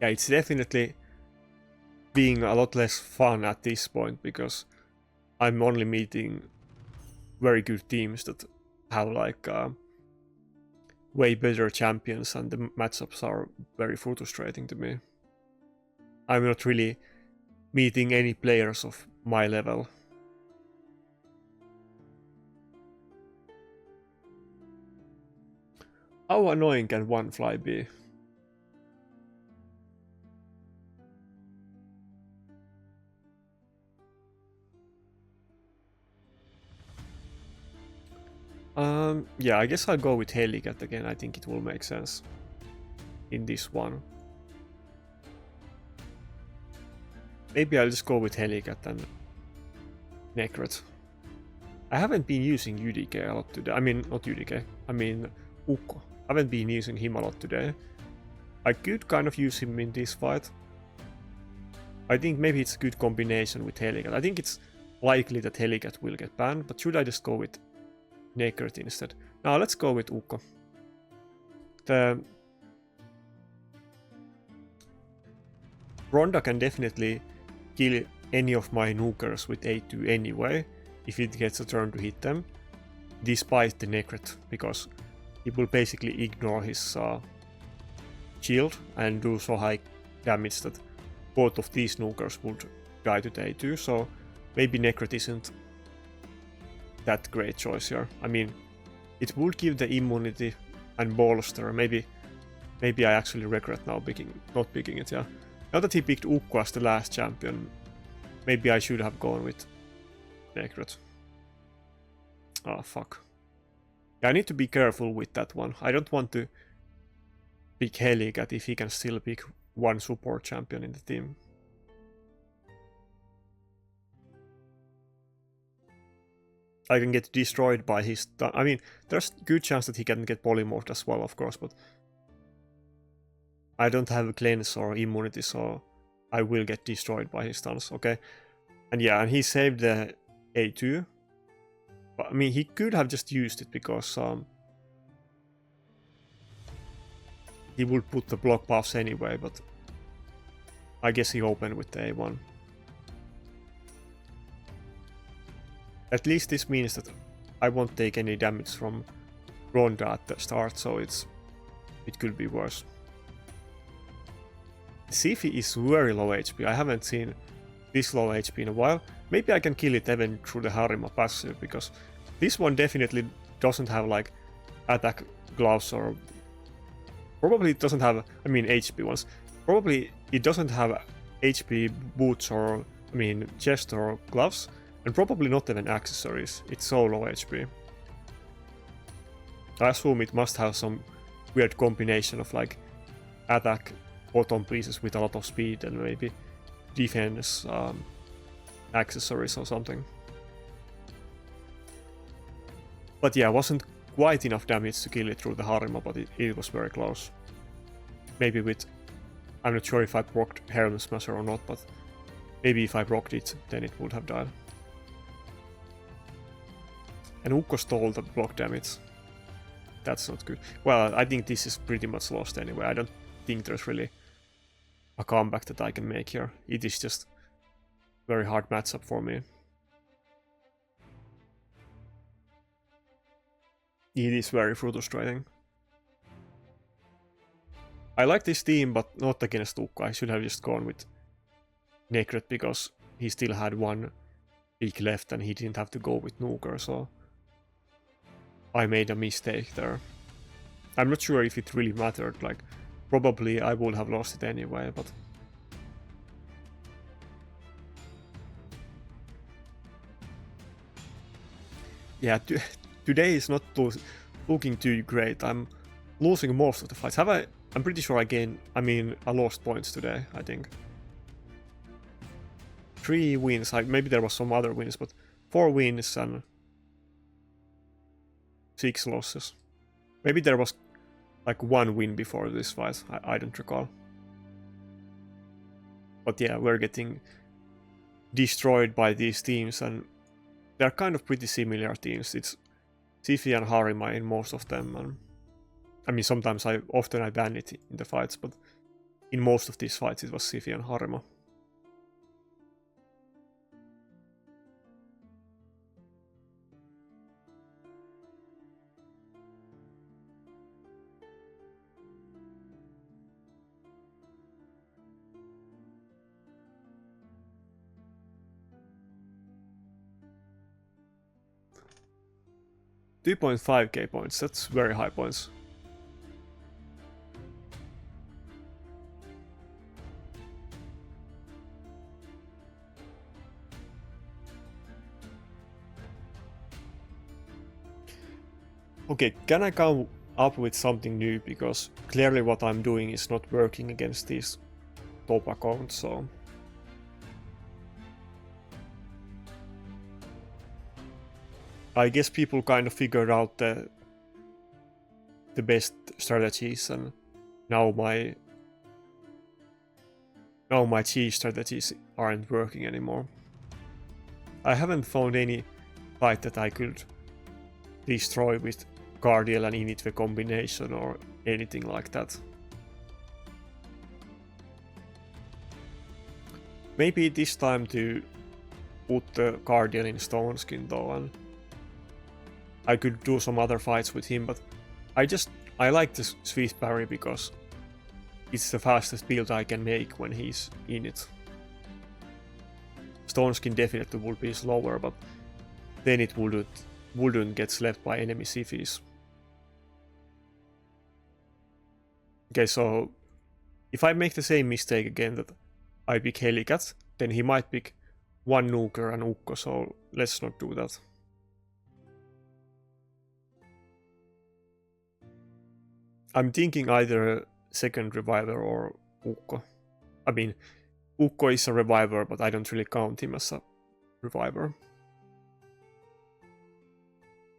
Yeah, it's definitely being a lot less fun at this point, because I'm only meeting very good teams that have like way better champions, and the matchups are very frustrating to me. I'm not really meeting any players of my level. How annoying can one fly be? Yeah, I guess I'll go with Helicat again. I think it will make sense in this one. Maybe I'll just go with Helicat and Necret. I haven't been using UDK a lot today. I mean, not UDK. I mean, Ukko. I haven't been using him a lot today. I could kind of use him in this fight. I think maybe it's a good combination with Helicat. I think it's likely that Helicat will get banned, but should I just go with Naked instead? Now let's go with Ukko. The Ronda can definitely kill any of my nukers with A2 anyway, if it gets a turn to hit them, despite the Necret, because he will basically ignore his shield and do so high damage that both of these nukers would die to day 2, so maybe Necrot isn't that great choice here. I mean, it would give the immunity and bolster. Maybe I actually regret now not picking it, yeah. Now that he picked Ukko as the last champion, maybe I should have gone with Necrot. Ah, fuck. Yeah, I need to be careful with that one. I don't want to pick Heligat if he can still pick one support champion in the team. I can get destroyed by his... I mean, there's a good chance that he can get polymorphed as well, of course, but... I don't have a cleanse or immunity, so I will get destroyed by his stuns, okay? And yeah, and he saved the A2. But, I mean, he could have just used it because... he would put the block buffs anyway, but... I guess he opened with the A1. At least this means that I won't take any damage from Ronda at the start, so it could be worse. Sifi is very low HP. I haven't seen this low HP in a while. Maybe I can kill it even through the Harima passive, because this one definitely doesn't have like attack gloves, or probably it doesn't have, I mean, HP ones. Probably it doesn't have HP boots or, I mean, chest or gloves. And probably not even accessories, it's so low HP. I assume it must have some weird combination of like attack bottom pieces with a lot of speed and maybe defense accessories or something. But yeah, wasn't quite enough damage to kill it through the Harima, but it was very close. Maybe with... I'm not sure if I procced Helm Smasher or not, but maybe if I procced it, then it would have died. And Ukko stole the block damage. That's not good. Well, I think this is pretty much lost anyway. I don't think there's really a comeback that I can make here. It is just very hard matchup for me. It is very frustrating. I like this team, but not against Ukko. I should have just gone with Necrot because he still had one pick left and he didn't have to go with Nuker, so... I made a mistake there. I'm not sure if it really mattered, like, probably I would have lost it anyway, but... Yeah, today is not looking too great. I'm losing most of the fights. I'm pretty sure I lost points today, I think. 3 wins, maybe there was some other wins, but 4 wins and 6 losses. Maybe there was like 1 win before this fight, I don't recall. But yeah, we're getting destroyed by these teams, and they're kind of pretty similar teams. It's Sifi and Harima in most of them, and I mean sometimes often I ban it in the fights, but in most of these fights it was Sifi and Harima. $2.5k points, that's very high points. Okay, can I come up with something new, because clearly what I'm doing is not working against these top accounts, so... I guess people kind of figured out the best strategies, and now my cheese strategies aren't working anymore. I haven't found any fight that I could destroy with Guardian and Initve combination or anything like that. Maybe it is time to put the Guardian in Stone Skin though, and I could do some other fights with him, but I like the Swift Parry because it's the fastest build I can make when he's in it. Stone Skin definitely would be slower, but then it wouldn't get slept by enemy Sifis. Okay, so if I make the same mistake again that I pick Helicat, then he might pick one Nuker and Ukko, so let's not do that. I'm thinking either a second reviver or Ukko. I mean, Ukko is a reviver, but I don't really count him as a reviver.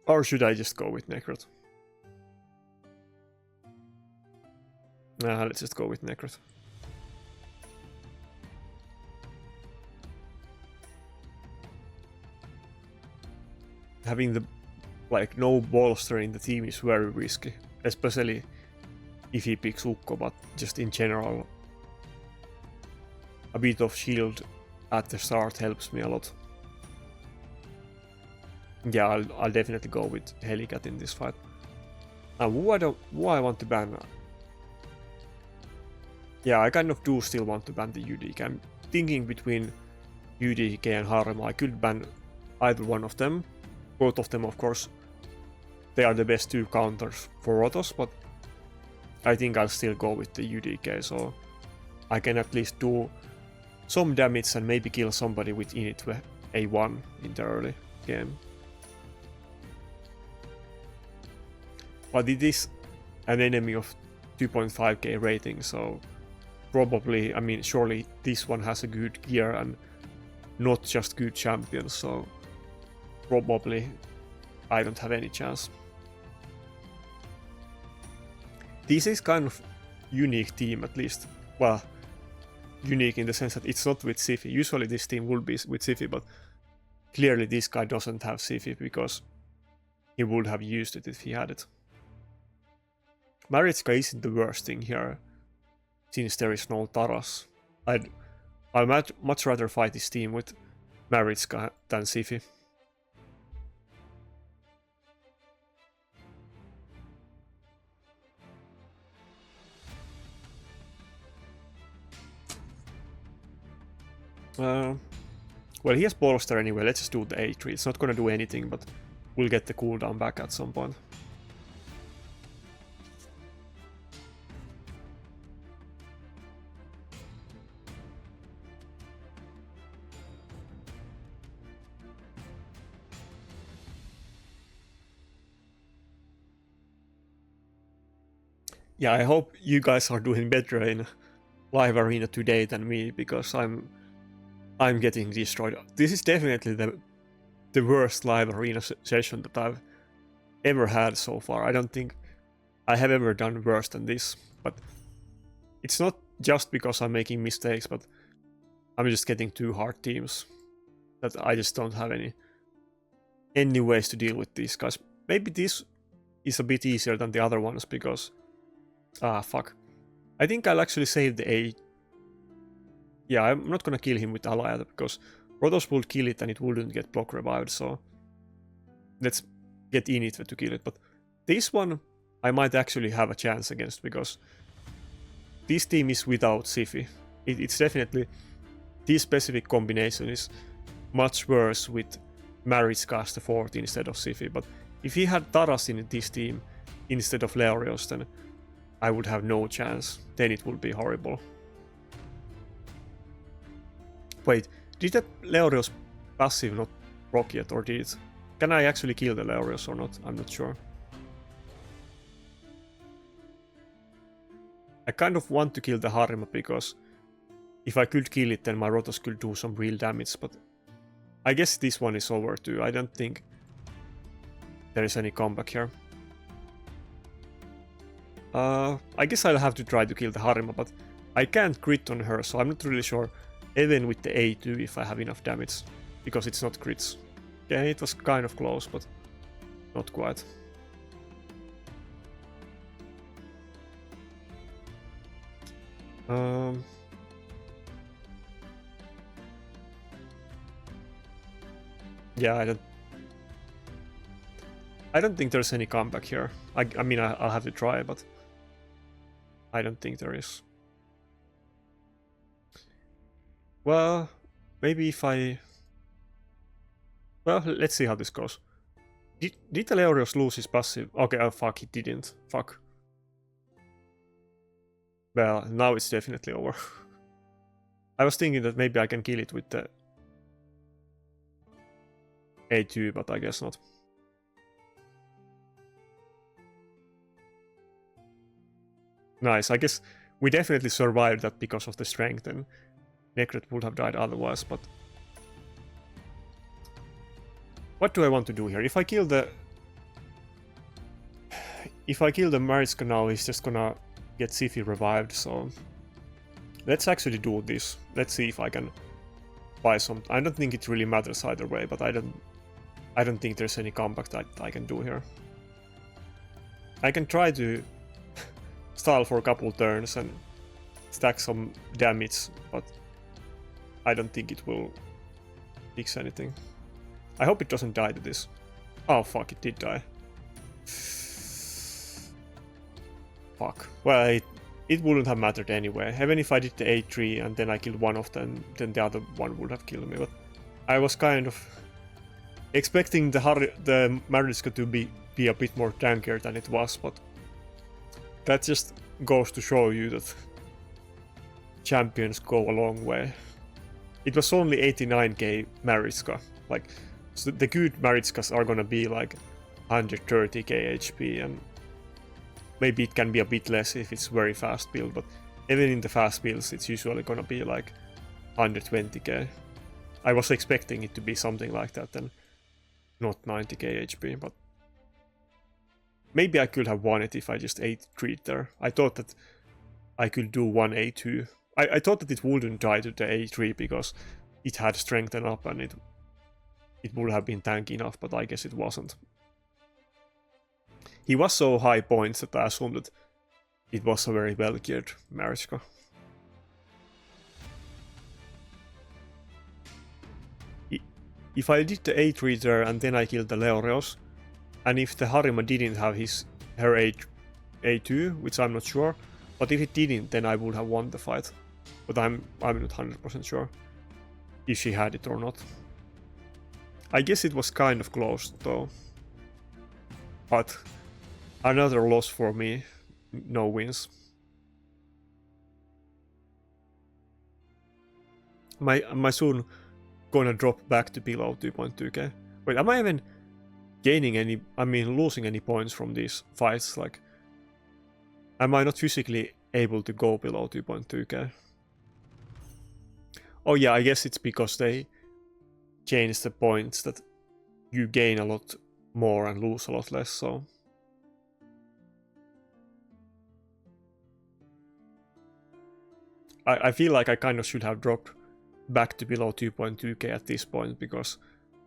Or should I just go with Necrot? Nah, let's just go with Necrot. Having the no bolster in the team is very risky, especially if he picks Ukko, but just in general, a bit of shield at the start helps me a lot. Yeah, I'll definitely go with Helicat in this fight. And who I want to ban? Yeah, I kind of do still want to ban the UDK. I'm thinking between UDK and Harima. I could ban either one of them. Both of them, of course, they are the best two counters for Rotos, but I think I'll still go with the UDK, so I can at least do some damage and maybe kill somebody with init A1 in the early game. But it is an enemy of 2.5k rating, so probably, I mean, surely this one has a good gear and not just good champions, so probably I don't have any chance. This is kind of unique team, at least. Well, unique in the sense that it's not with Siphi. Usually this team would be with Siphi, but clearly this guy doesn't have Siphi because he would have used it if he had it. Maritska isn't the worst thing here, since there is no Taras. I'd much rather fight this team with Maritska than Siphi. Well, he has bolster anyway, let's just do the A3. It's not gonna do anything, but we'll get the cooldown back at some point. Yeah, I hope you guys are doing better in live arena today than me, because I'm getting destroyed. This is definitely the worst live arena session that I've ever had so far. I don't think I have ever done worse than this, but it's not just because I'm making mistakes, but I'm just getting two hard teams that I just don't have any ways to deal with these guys. Maybe this is a bit easier than the other ones because fuck. I think I'll actually save the A. Yeah, I'm not gonna kill him with Allied because Rotos would kill it and it wouldn't get block revived, so let's get Init to kill it. But this one I might actually have a chance against because this team is without Siphi. It's definitely, this specific combination is much worse with Maritska as the 4th instead of Siphi, but if he had Taras in this team instead of Leorios, then I would have no chance. Then it would be horrible. Wait, did that Leorios passive not proc yet, or did it? Can I actually kill the Leorios or not? I'm not sure. I kind of want to kill the Harima because if I could kill it, then my Rotos could do some real damage, but I guess this one is over too. I don't think there is any comeback here. I guess I'll have to try to kill the Harima, but I can't crit on her, so I'm not really sure, even with the A2, if I have enough damage, because it's not crits. Okay, it was kind of close, but not quite. Yeah, I don't think there's any comeback here. I mean, I'll have to try, but I don't think there is. Well, maybe if I... Well, let's see how this goes. Did the Leorios lose his passive? Okay, oh fuck, he didn't. Fuck. Well, now it's definitely over. I was thinking that maybe I can kill it with the A2, but I guess not. Nice, I guess we definitely survived that because of the strength, and Necret would have died otherwise, but... What do I want to do here? If I kill the Mariska now, he's just gonna get Sifi revived, so... Let's actually do this. Let's see if I can buy some... I don't think it really matters either way, but I don't think there's any comeback that I can do here. I can try to stall for a couple turns and stack some damage, but I don't think it will fix anything. I hope it doesn't die to this. Oh fuck, it did die. Fuck. Well, it wouldn't have mattered anyway. Even if I did the A3 and then I killed one of them, then the other one would have killed me. But I was kind of expecting the Mariska to be a bit more tankier than it was, but that just goes to show you that champions go a long way. It was only 89k Mariska. Like, so the good Mariskas are gonna be like 130k HP, and maybe it can be a bit less if it's very fast build, but even in the fast builds it's usually gonna be like 120k. I was expecting it to be something like that and not 90k HP, but maybe I could have won it if I just ate treat there. I thought that I could do one A2. I thought that it wouldn't die to the A3 because it had strengthened up and it would have been tanky enough, but I guess it wasn't. He was so high points that I assumed that it was a very well geared Mariska. If I did the A3 there and then I killed the Leorios, and if the Harima didn't have her A2, which I'm not sure, but if it didn't, then I would have won the fight. But I'm not 100% sure if she had it or not. I guess it was kind of close though. But another loss for me, no wins. Am I soon gonna drop back to below 2.2k? Wait, am I even gaining any, losing any points from these fights? Like, am I not physically able to go below 2.2k? Oh yeah, I guess it's because they changed the points that you gain a lot more and lose a lot less, so... I feel like I kind of should have dropped back to below 2.2k at this point, because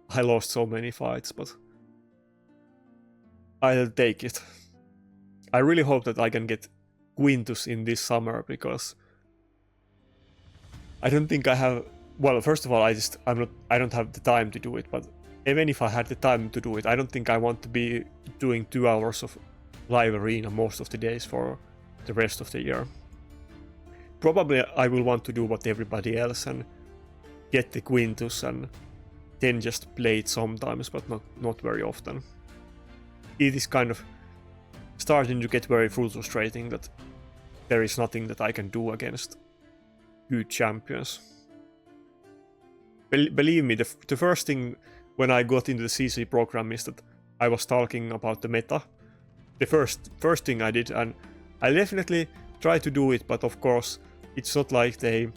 I lost so many fights, but... I'll take it. I really hope that I can get Quintus in this summer, because... I don't think I have... Well, first of all, I don't have the time to do it, but even if I had the time to do it, I don't think I want to be doing 2 hours of live arena most of the days for the rest of the year. Probably I will want to do what everybody else and get the Quintus and then just play it sometimes, but not very often. It is kind of starting to get very frustrating that there is nothing that I can do against good champions. Believe me, the first thing when I got into the CC program is that I was talking about the meta. The first thing I did, and I definitely try to do it, but of course it's not like they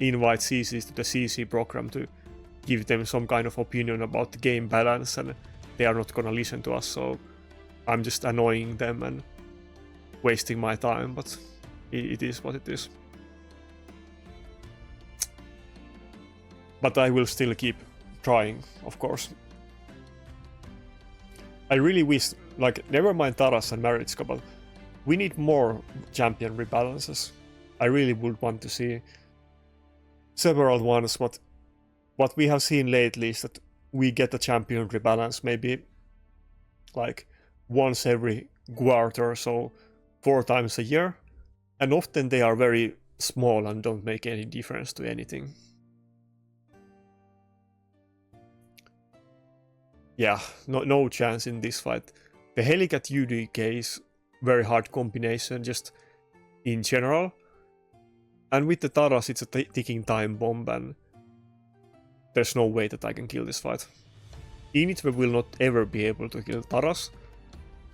invite CCs to the CC program to give them some kind of opinion about the game balance, and they are not gonna listen to us, so I'm just annoying them and wasting my time, but it is what it is. But I will still keep trying, of course. I really wish, like, never mind Taras and Maritska, but we need more champion rebalances. I really would want to see several ones, but what we have seen lately is that we get a champion rebalance maybe like once every quarter, so 4 times a year, and often they are very small and don't make any difference to anything. Yeah, no chance in this fight. The Helicat UDK is very hard combination just in general, and with the Taras it's a ticking time bomb, and there's no way that I can kill this fight. Initve will not ever be able to kill Taras,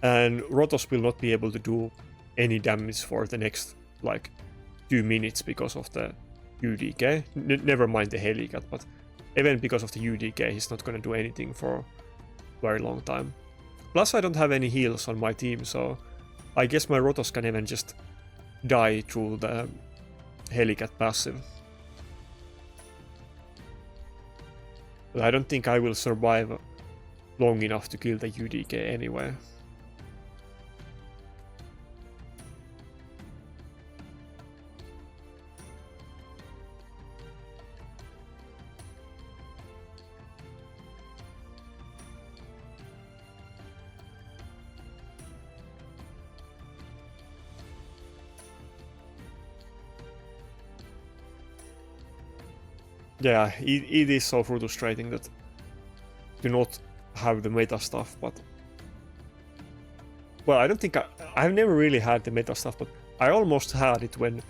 and Rotos will not be able to do any damage for the next like 2 minutes because of the UDK. Never mind the Helicat, but even because of the UDK he's not gonna do anything for a very long time. Plus I don't have any heals on my team, so I guess my Rotos can even just die through the Helicat passive. But I don't think I will survive long enough to kill the UDK anyway. Yeah, it is so frustrating that do not have the meta stuff, but well, I don't think I've never really had the meta stuff, but I almost had it when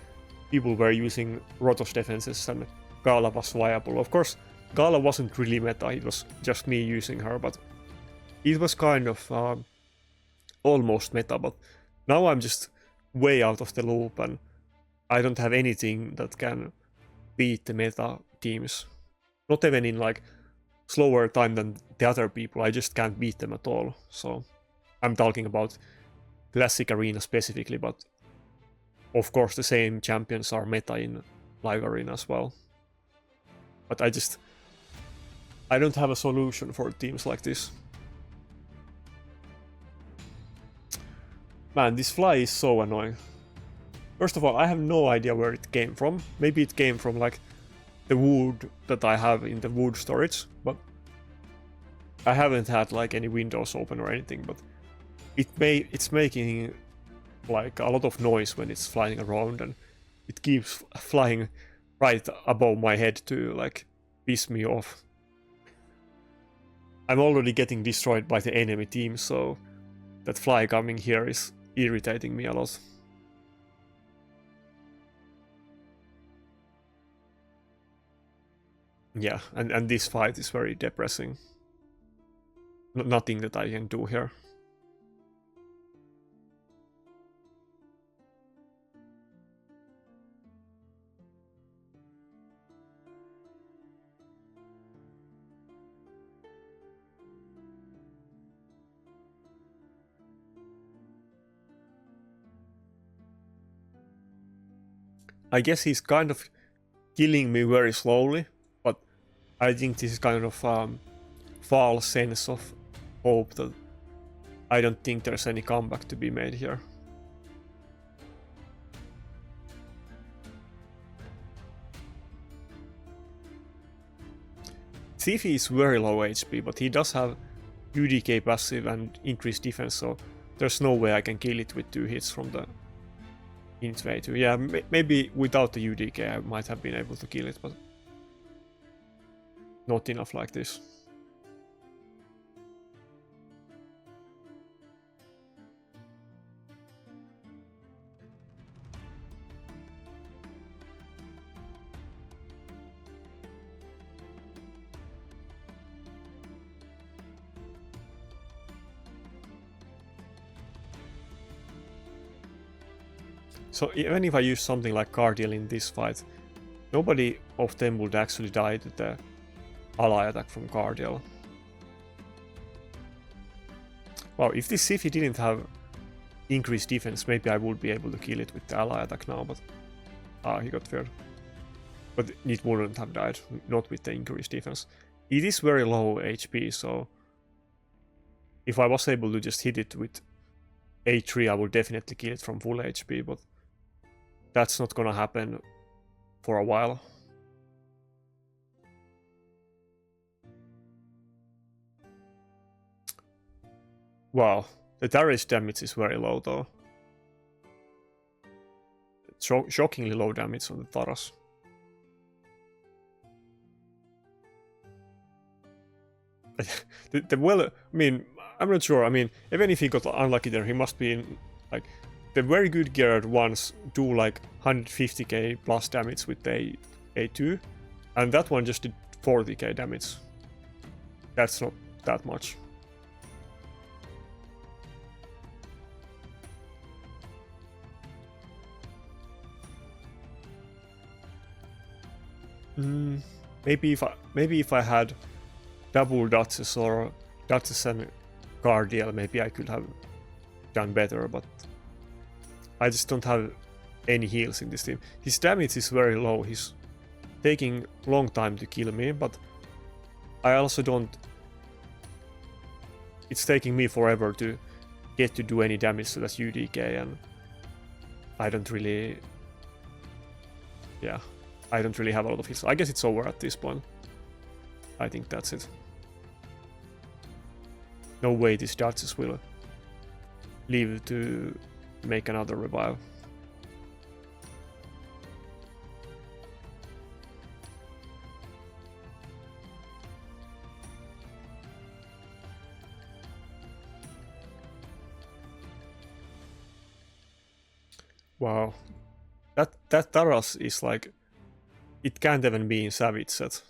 people were using Rotos defenses and Gala was viable. Of course, Gala wasn't really meta, it was just me using her, but it was kind of almost meta, but now I'm just way out of the loop and I don't have anything that can beat the meta teams. Not even in like slower time than the other people, I just can't beat them at all. So I'm talking about Classic Arena specifically, but of course the same champions are meta in Live Arena as well. But I don't have a solution for teams like this. Man, this fly is so annoying. First of all, I have no idea where it came from. Maybe it came from like the wood that I have in the wood storage, but I haven't had like any windows open or anything, but it's making like a lot of noise when it's flying around, and it keeps flying right above my head to like piss me off. I'm already getting destroyed by the enemy team, so that fly coming here is irritating me a lot. Yeah, and this fight is very depressing. Nothing that I can do here. I guess he's kind of killing me very slowly, but I think this is kind of false sense of hope that I don't think there's any comeback to be made here. Tiffy is very low HP, but he does have UDK passive and increased defense, so there's no way I can kill it with 2 hits from the Intway too. Yeah, maybe without the UDK I might have been able to kill it, but not enough like this. So even if I use something like Cardiel in this fight, nobody of them would actually die to the ally attack from Cardiel. Wow, if this Siphi didn't have increased defense, maybe I would be able to kill it with the ally attack now, but he got feared. But it wouldn't have died, not with the increased defense. It is very low HP, so if I was able to just hit it with A3, I would definitely kill it from full HP, but that's not gonna happen for a while. Wow, the Darius damage is very low though. Shockingly low damage on the Taras. Well, I mean, I'm not sure. I mean, even if he got unlucky there, he must be in, like, the very good geared ones do like 150k plus damage with the A2, and that one just did 40k damage. That's not that much. Maybe if I had double Duchess or Duchess and Guardian, maybe I could have done better, but I just don't have any heals in this team. His damage is very low, he's taking a long time to kill me, but I also don't... It's taking me forever to get to do any damage to that UDK, and I don't really... Yeah, I don't really have a lot of heals. I guess it's over at this point. I think that's it. No way this Duchess will leave to make another revive. Wow. That Taras is like... It can't even be in Savage set.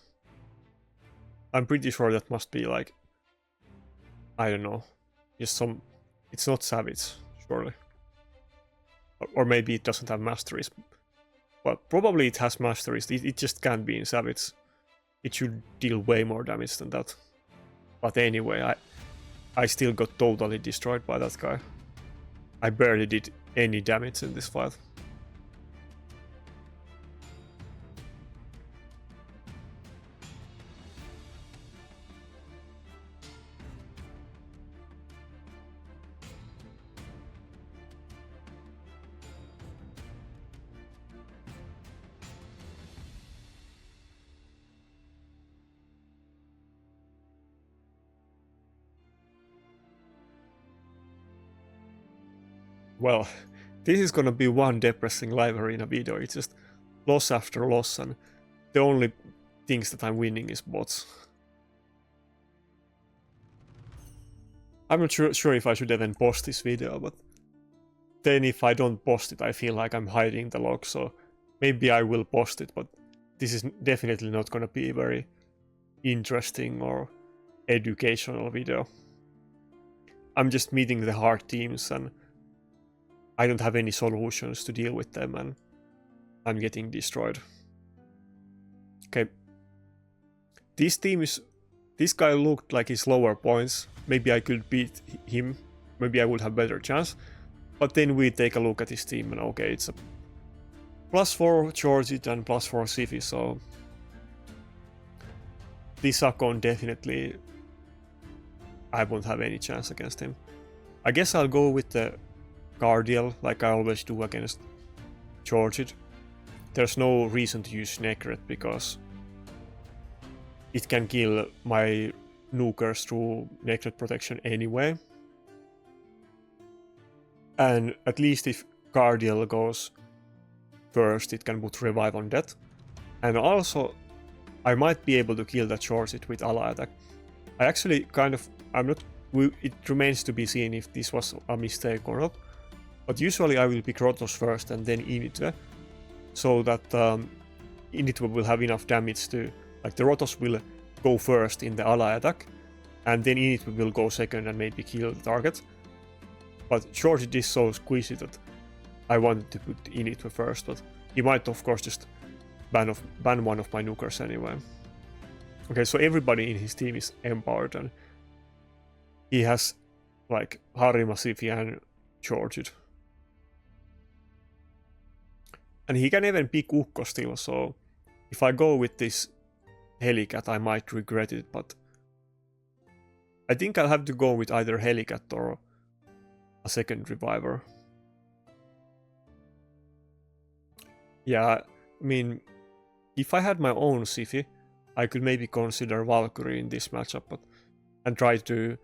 I'm pretty sure that must be like... I don't know. Just some... It's not Savage, surely. Or maybe it doesn't have masteries. Well, probably it has masteries. It just can't be in Savage. It should deal way more damage than that. But anyway, I still got totally destroyed by that guy. I barely did any damage in this fight. Well, this is gonna be one depressing live arena video. It's just loss after loss, and the only things that I'm winning is bots. I'm not sure if I should even post this video, but then if I don't post it, I feel like I'm hiding the log, so maybe I will post it, but this is definitely not gonna be a very interesting or educational video. I'm just meeting the hard teams, and I don't have any solutions to deal with them, and I'm getting destroyed. Okay. This team is... This guy looked like his lower points. Maybe I could beat him. Maybe I would have better chance. But then we take a look at his team, and okay, it's a +4 Georgit and +4 Siphi, so... This Akon definitely... I won't have any chance against him. I guess I'll go with the Guardian, like I always do against Georgit. There's no reason to use Nakarada because it can kill my Nukers through Nakarada protection anyway. And at least if Guardian goes first, it can put revive on that. And also, I might be able to kill that Georgit with ally attack. I actually kind of... It remains to be seen if this was a mistake or not. But usually I will pick Rotos first and then Initwe, so that Initwe will have enough damage to... Like, the Rotos will go first in the ally attack, and then Initwe will go second and maybe kill the target. But Georgit is so squeezy that I wanted to put Initwe first, but he might of course just ban one of my Nukers anyway. Okay, so everybody in his team is empowered, and he has like Harima, Siphi and Georgit. And he can even pick Ukko still, so if I go with this Helicat I might regret it, but I think I'll have to go with either Helicat or a second Reviver. Yeah, I mean, if I had my own Siphi, I could maybe consider Valkyrie in this matchup, and try to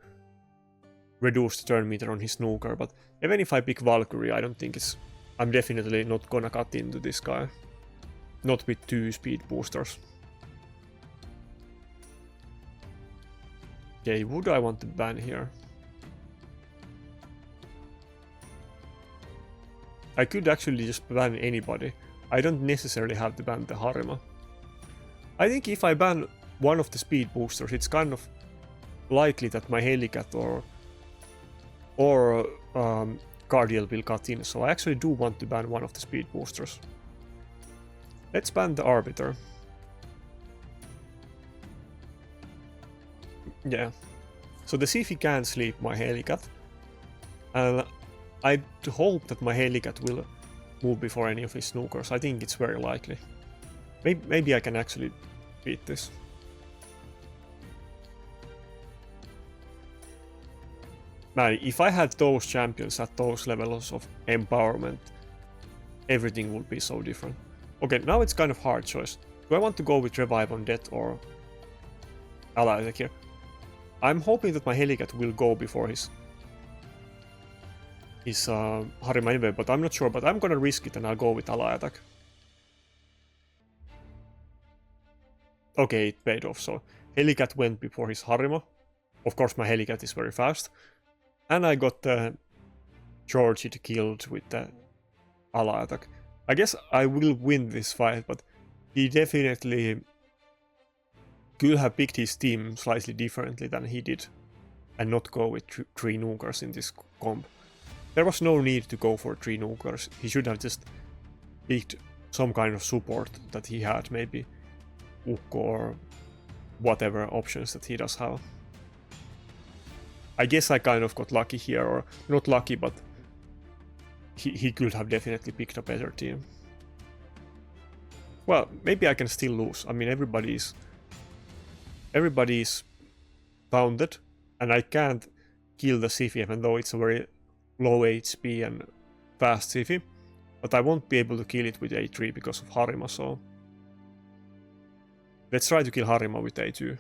reduce the turn meter on his Nuker, but even if I pick Valkyrie, I don't think it's... I'm definitely not gonna cut into this guy. Not with 2 speed boosters. Okay, would I want to ban here? I could actually just ban anybody. I don't necessarily have to ban the Harima. I think if I ban one of the speed boosters, it's kind of likely that my Helicat or Guardian will cut in, so I actually do want to ban one of the speed boosters. Let's ban the Arbiter. Yeah. So the Siphi can sleep my Helicat, and I hope that my Helicat will move before any of his Nukers. I think it's very likely. Maybe I can actually beat this. Man, if I had those champions at those levels of empowerment, everything would be so different. Okay, now it's kind of hard choice. Do I want to go with Revive on Death or Ally Attack here? I'm hoping that my Helicat will go before his Harima anyway, but I'm not sure. But I'm gonna risk it and I'll go with Ally Attack. Okay, it paid off, so Helicat went before his Harima. Of course my Helicat is very fast. And I got the Georgie killed with the Ally Attack. I guess I will win this fight, but he definitely could have picked his team slightly differently than he did and not go with 3 Nukers in this comp. There was no need to go for 3 Nukers. He should have just picked some kind of support that he had, maybe Ukko or whatever options that he does have. I guess I kind of got lucky here, or not lucky, but he could have definitely picked a better team. Well, maybe I can still lose. I mean, everybody's bounded, and I can't kill the Siphi even though it's a very low HP and fast Siphi. But I won't be able to kill it with A3 because of Harima, so let's try to kill Harima with A2.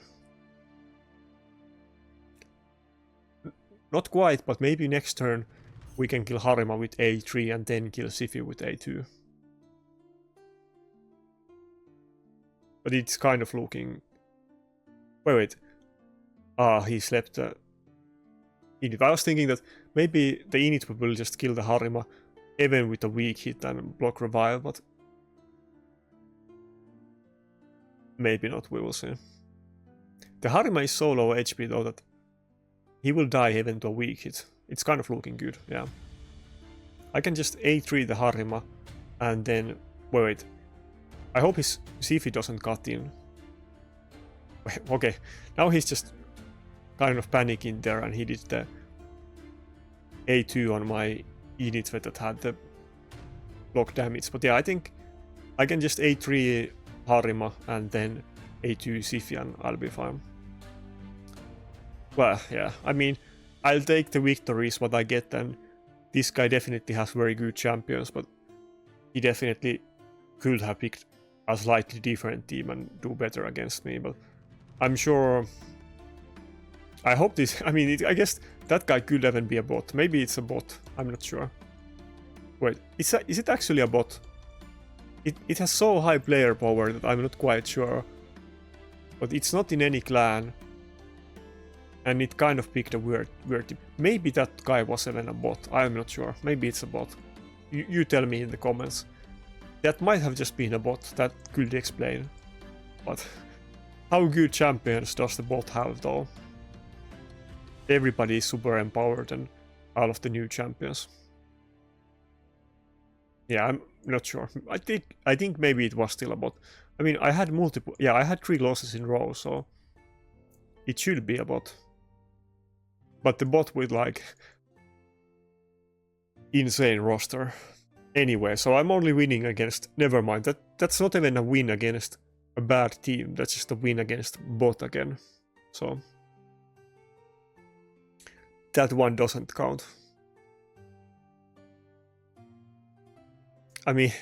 Not quite, but maybe next turn we can kill Harima with A3 and then kill Siphi with A2. But it's kind of looking... Wait. Ah, he slept the Init. I was thinking that maybe the Init will just kill the Harima even with a weak hit and block revive, but maybe not, we will see. The Harima is so low HP though that he will die even to a weak hit. It's kind of looking good, yeah. I can just A3 the Harima and then... Wait. I hope his Siphi doesn't cut in. Okay, now he's just kind of panicking there and he did the A2 on my Init that had the block damage. But yeah, I think I can just A3 Harima and then A2 Siphi and I'll be fine. Well, yeah, I mean, I'll take the victories what I get, and this guy definitely has very good champions, but he definitely could have picked a slightly different team and do better against me, but I'm sure... I hope this... I mean, I guess that guy could even be a bot. Maybe it's a bot, I'm not sure. Wait, is it actually a bot? It has so high player power that I'm not quite sure. But it's not in any clan. And it kind of picked a weird tip. Maybe that guy was even a bot, I'm not sure. Maybe it's a bot. You tell me in the comments. That might have just been a bot, that could explain. But how good champions does the bot have though? Everybody is super empowered and all of the new champions. Yeah, I'm not sure. I think maybe it was still a bot. I mean, I had multiple... Yeah, I had 3 losses in a row, so it should be a bot. But the bot with like insane roster. Anyway, so I'm only winning against... Never mind, that's not even a win against a bad team. That's just a win against bot again. So that one doesn't count. I mean,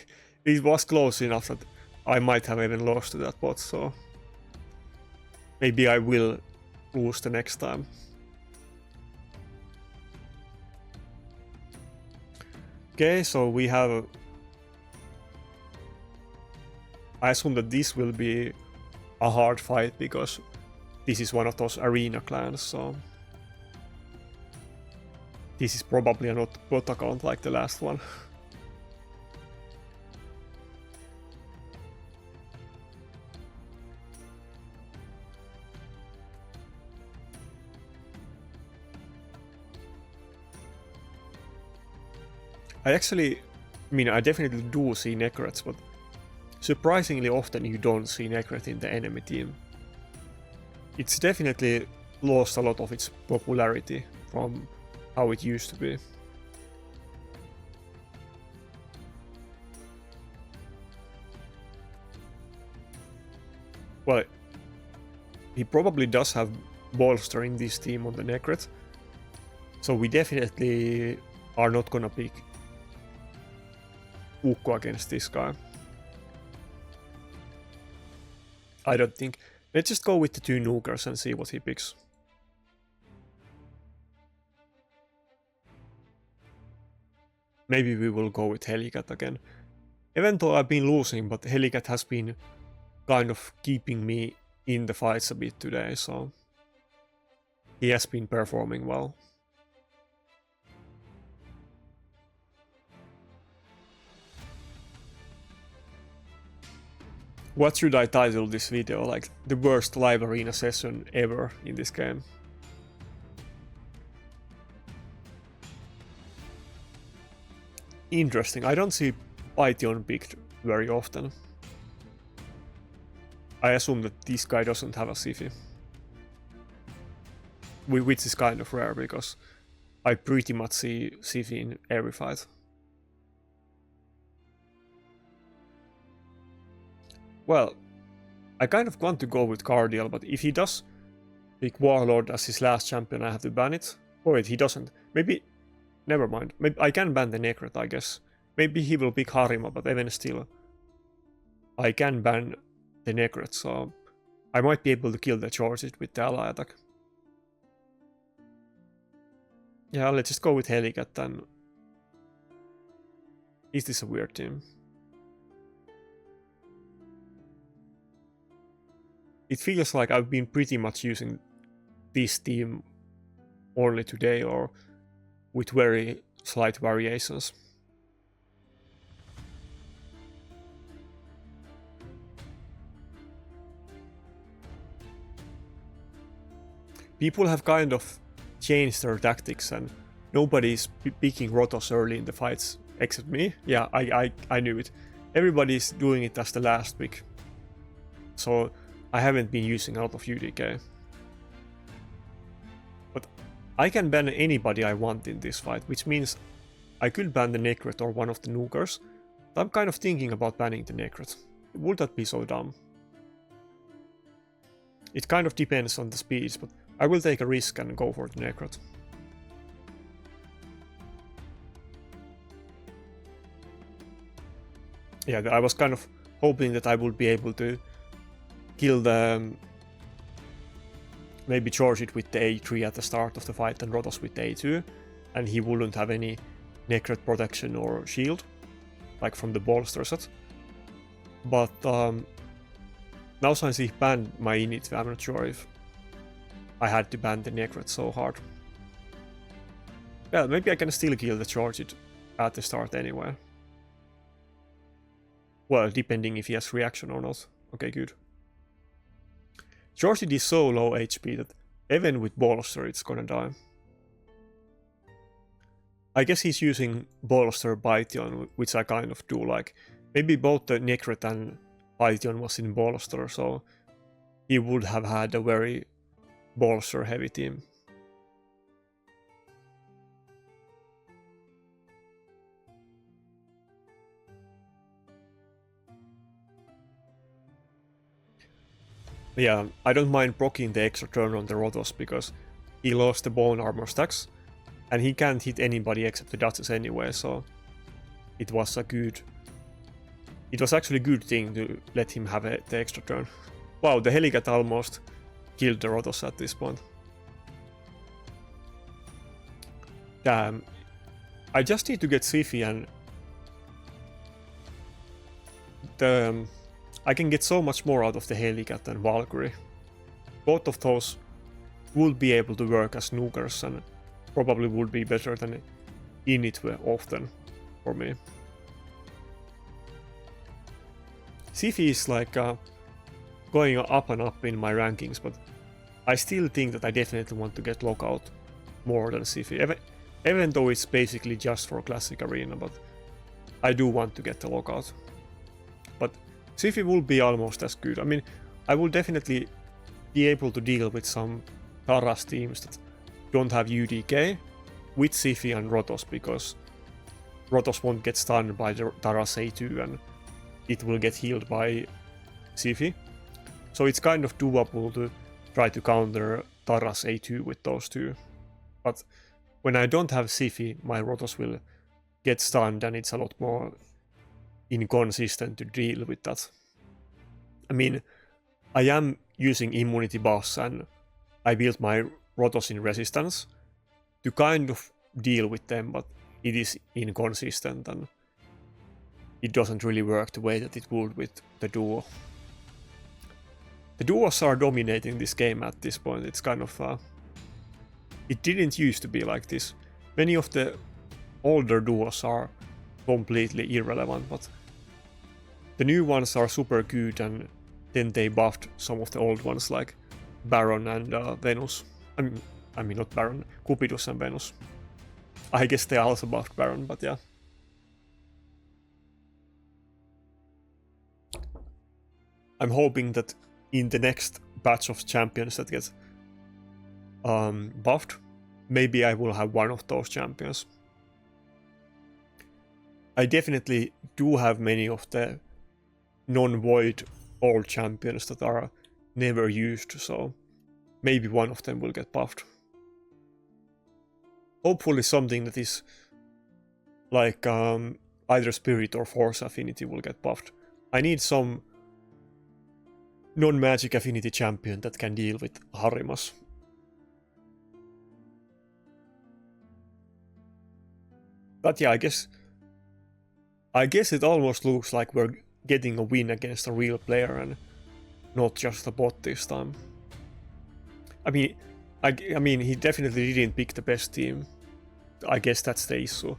it was close enough that I might have even lost to that bot, so maybe I will lose the next time. Okay, so we have... I assume that this will be a hard fight because this is one of those arena clans, so... This is probably not bot account like the last one. I definitely do see Necrets, but surprisingly often you don't see Necret in the enemy team. It's definitely lost a lot of its popularity from how it used to be. Well, he probably does have bolster in this team on the Necret, so we definitely are not gonna pick Ukko against this guy. I don't think. Let's just go with the 2 Nukers and see what he picks. Maybe we will go with Helicat again. Even though I've been losing, but Helicat has been kind of keeping me in the fights a bit today, so he has been performing well. What should I title this video? Like, the worst live arena session ever in this game. Interesting, I don't see Python picked very often. I assume that this guy doesn't have a Siphi. Which is kind of rare, because I pretty much see Siphi in every fight. Well, I kind of want to go with Cardial, but if he does pick Warlord as his last champion, I have to ban it. Oh wait, he doesn't. Maybe... Never mind. Maybe I can ban the Necret, I guess. Maybe he will pick Harima, but even still... I can ban the Necret, so... I might be able to kill the Charges with the ally attack. Yeah, let's just go with Helicat then. Is this a weird team? It feels like I've been pretty much using this team only today, or with very slight variations. People have kind of changed their tactics and nobody's picking Rotos early in the fights except me. Yeah, I knew it. Everybody's doing it as the last pick. So I haven't been using a lot of UDK. But I can ban anybody I want in this fight, which means I could ban the Necret or one of the Nukers. But I'm kind of thinking about banning the Necret. Would that be so dumb? It kind of depends on the speeds, but I will take a risk and go for the Necret. Yeah, I was kind of hoping that I would be able to kill the... maybe charge it with the A3 at the start of the fight and Rotos with the A2, and he wouldn't have any Necret protection or shield, like from the bolster set. But now since he banned my init, I'm not sure if I had to ban the Necret so hard. Yeah, maybe I can still kill the charge it at the start anyway. Well, depending if he has reaction or not. Okay, good. Charge it is so low HP that even with bolster it's gonna die. I guess he's using bolster Python, which I kind of do like. Maybe both the Necret and Python was in bolster, so he would have had a very bolster heavy team. Yeah, I don't mind proccing the extra turn on the Rotos because he lost the bone armor stacks and he can't hit anybody except the Duchess anyway, so it was a good... It was actually a good thing to let him have the extra turn. Wow, the Helicat almost killed the Rotos at this point. Damn. I just need to get Siphi and I can get so much more out of the Helicat than Valkyrie. Both of those would be able to work as nukers and probably would be better than Init often for me. Siphi is like going up and up in my rankings, but I still think that I definitely want to get Lockout more than Siphi, even though it's basically just for Classic Arena, but I do want to get the Lockout. But Siphi will be almost as good. I mean, I will definitely be able to deal with some Taras teams that don't have UDK with Siphi and Rotos, because Rotos won't get stunned by the Taras A2 and it will get healed by Siphi. So it's kind of doable to try to counter Taras A2 with those two. But when I don't have Siphi, my Rotos will get stunned and it's a lot more inconsistent to deal with that. I mean, I am using immunity buffs and I built my Rotos in resistance to kind of deal with them, but it is inconsistent and it doesn't really work the way that it would with the duo. The duos are dominating this game at this point. It's kind of it didn't used to be like this. Many of the older duos are completely irrelevant, but the new ones are super good, and then they buffed some of the old ones like Baron and Venus. I mean not Baron, Cupidus and Venus. I guess they also buffed Baron, but yeah. I'm hoping that in the next batch of champions that gets buffed, maybe I will have one of those champions. I definitely do have many of the non-void old champions that are never used, so maybe one of them will get buffed. Hopefully something that is like either Spirit or Force Affinity will get buffed. I need some non-magic affinity champion that can deal with Harimas. But yeah, I guess it almost looks like we're getting a win against a real player and not just a bot this time. I mean, he definitely didn't pick the best team. I guess that's the issue.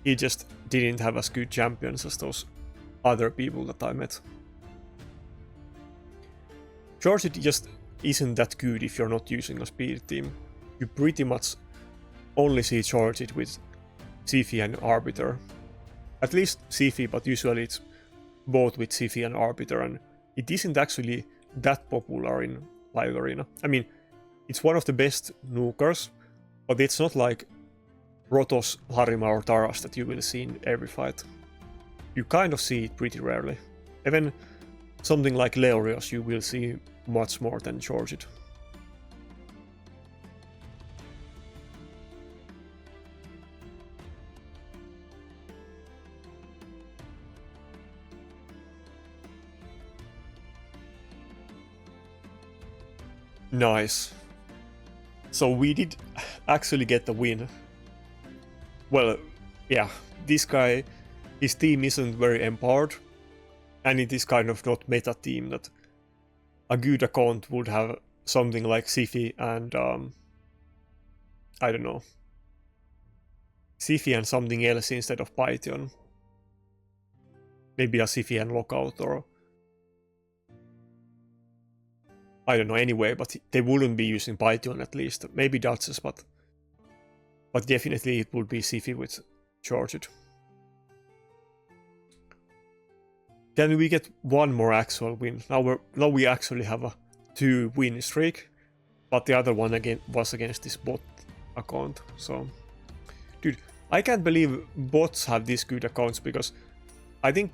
He just didn't have as good champions as those other people that I met. Charge It just isn't that good if you're not using a speed team. You pretty much only see Charge It with Siphi and Arbiter. At least Siphi, but usually it's both with Siphi and Arbiter, and it isn't actually that popular in Live Arena. I mean, it's one of the best nukers, but it's not like Rotos, Harima or Taras that you will see in every fight. You kind of see it pretty rarely. Even something like Leorios you will see much more than Charge It. Nice. So we did actually get the win. Well, yeah, this guy, his team isn't very empowered, and it is kind of not meta team that a good account would have something like Siphi and I don't know, Siphi and something else instead of Python. Maybe a Siphi and Lockout, or I don't know, anyway, but they wouldn't be using Python at least. Maybe Duchess, but definitely it would be Siphi with Charge It. Can we get one more actual win? Now we actually have a 2-win streak, but the other one again was against this bot account. So, dude, I can't believe bots have these good accounts, because I think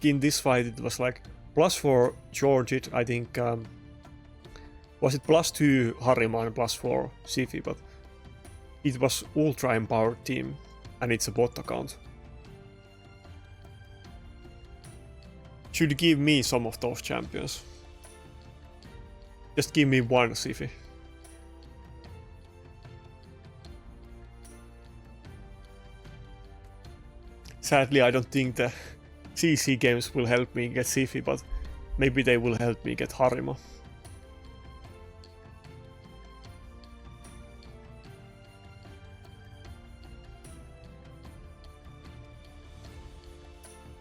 in this fight it was like +4 Charge It, I think was it +2 Harima and +4 Siphi, but it was ultra empowered team and it's a bot account. Should give me some of those champions. Just give me one Siphi. Sadly, I don't think the CC games will help me get Siphi, but maybe they will help me get Harima.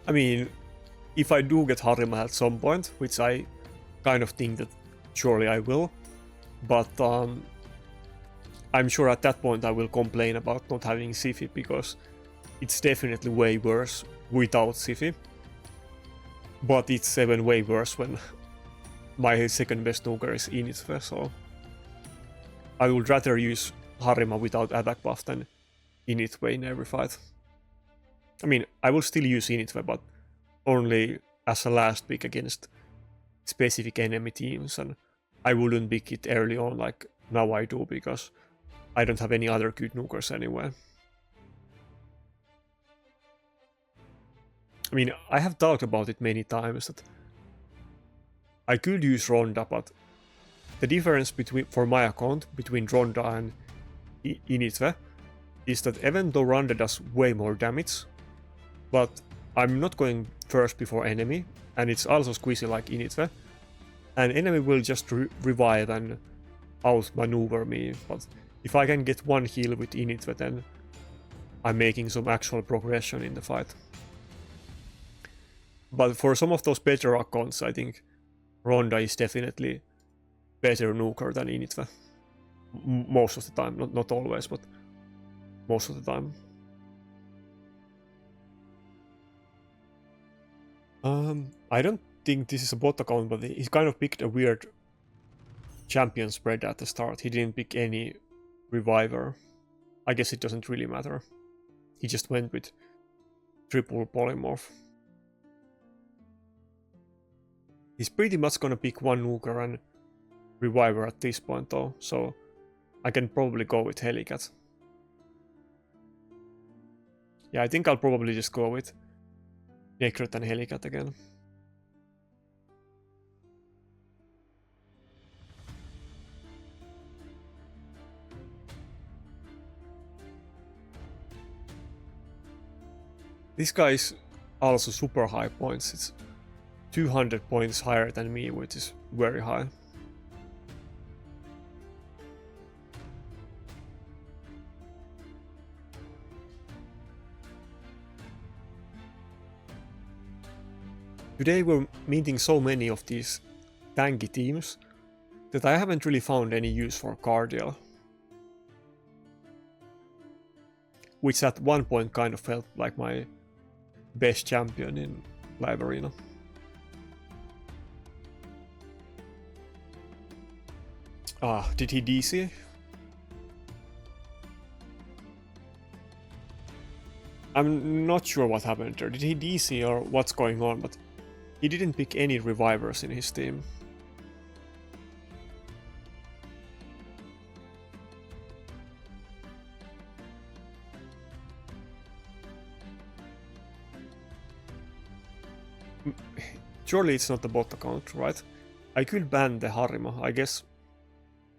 I mean, if I do get Harima at some point, which I kind of think that surely I will, but I'm sure at that point I will complain about not having Siphi because it's definitely way worse without Siphi. But it's even way worse when my second best nuker is Initve, so I would rather use Harima without attack buff than Initve in every fight. I mean, I will still use Initve, but only as a last pick against specific enemy teams, and I wouldn't pick it early on like now I do, because I don't have any other good nukers anyway. I mean, I have talked about it many times that I could use Ronda, but the difference for my account between Ronda and Initve is that even though Ronda does way more damage, but I'm not going first before enemy, and it's also squishy like Initve, and enemy will just revive and outmaneuver me, but if I can get one heal with Initve, then I'm making some actual progression in the fight. But for some of those better accounts, I think Ronda is definitely better nuker than Initve. Most of the time, not always, but most of the time. I don't think this is a bot account, but he kind of picked a weird champion spread at the start. He didn't pick any reviver. I guess it doesn't really matter. He just went with triple polymorph. He's pretty much gonna pick one nuker and reviver at this point though, so I can probably go with Helicat. Yeah, I think I'll probably just go with Nakarada and Helicat again. This guy is also super high points. It's 200 points higher than me, which is very high. Today we're meeting so many of these tanky teams that I haven't really found any use for Cardiel. Which at one point kind of felt like my best champion in Live Arena. Did he DC? I'm not sure what happened there. Did he DC or what's going on, but he didn't pick any revivers in his team. Surely it's not the bot account, right? I could ban the Harima. I guess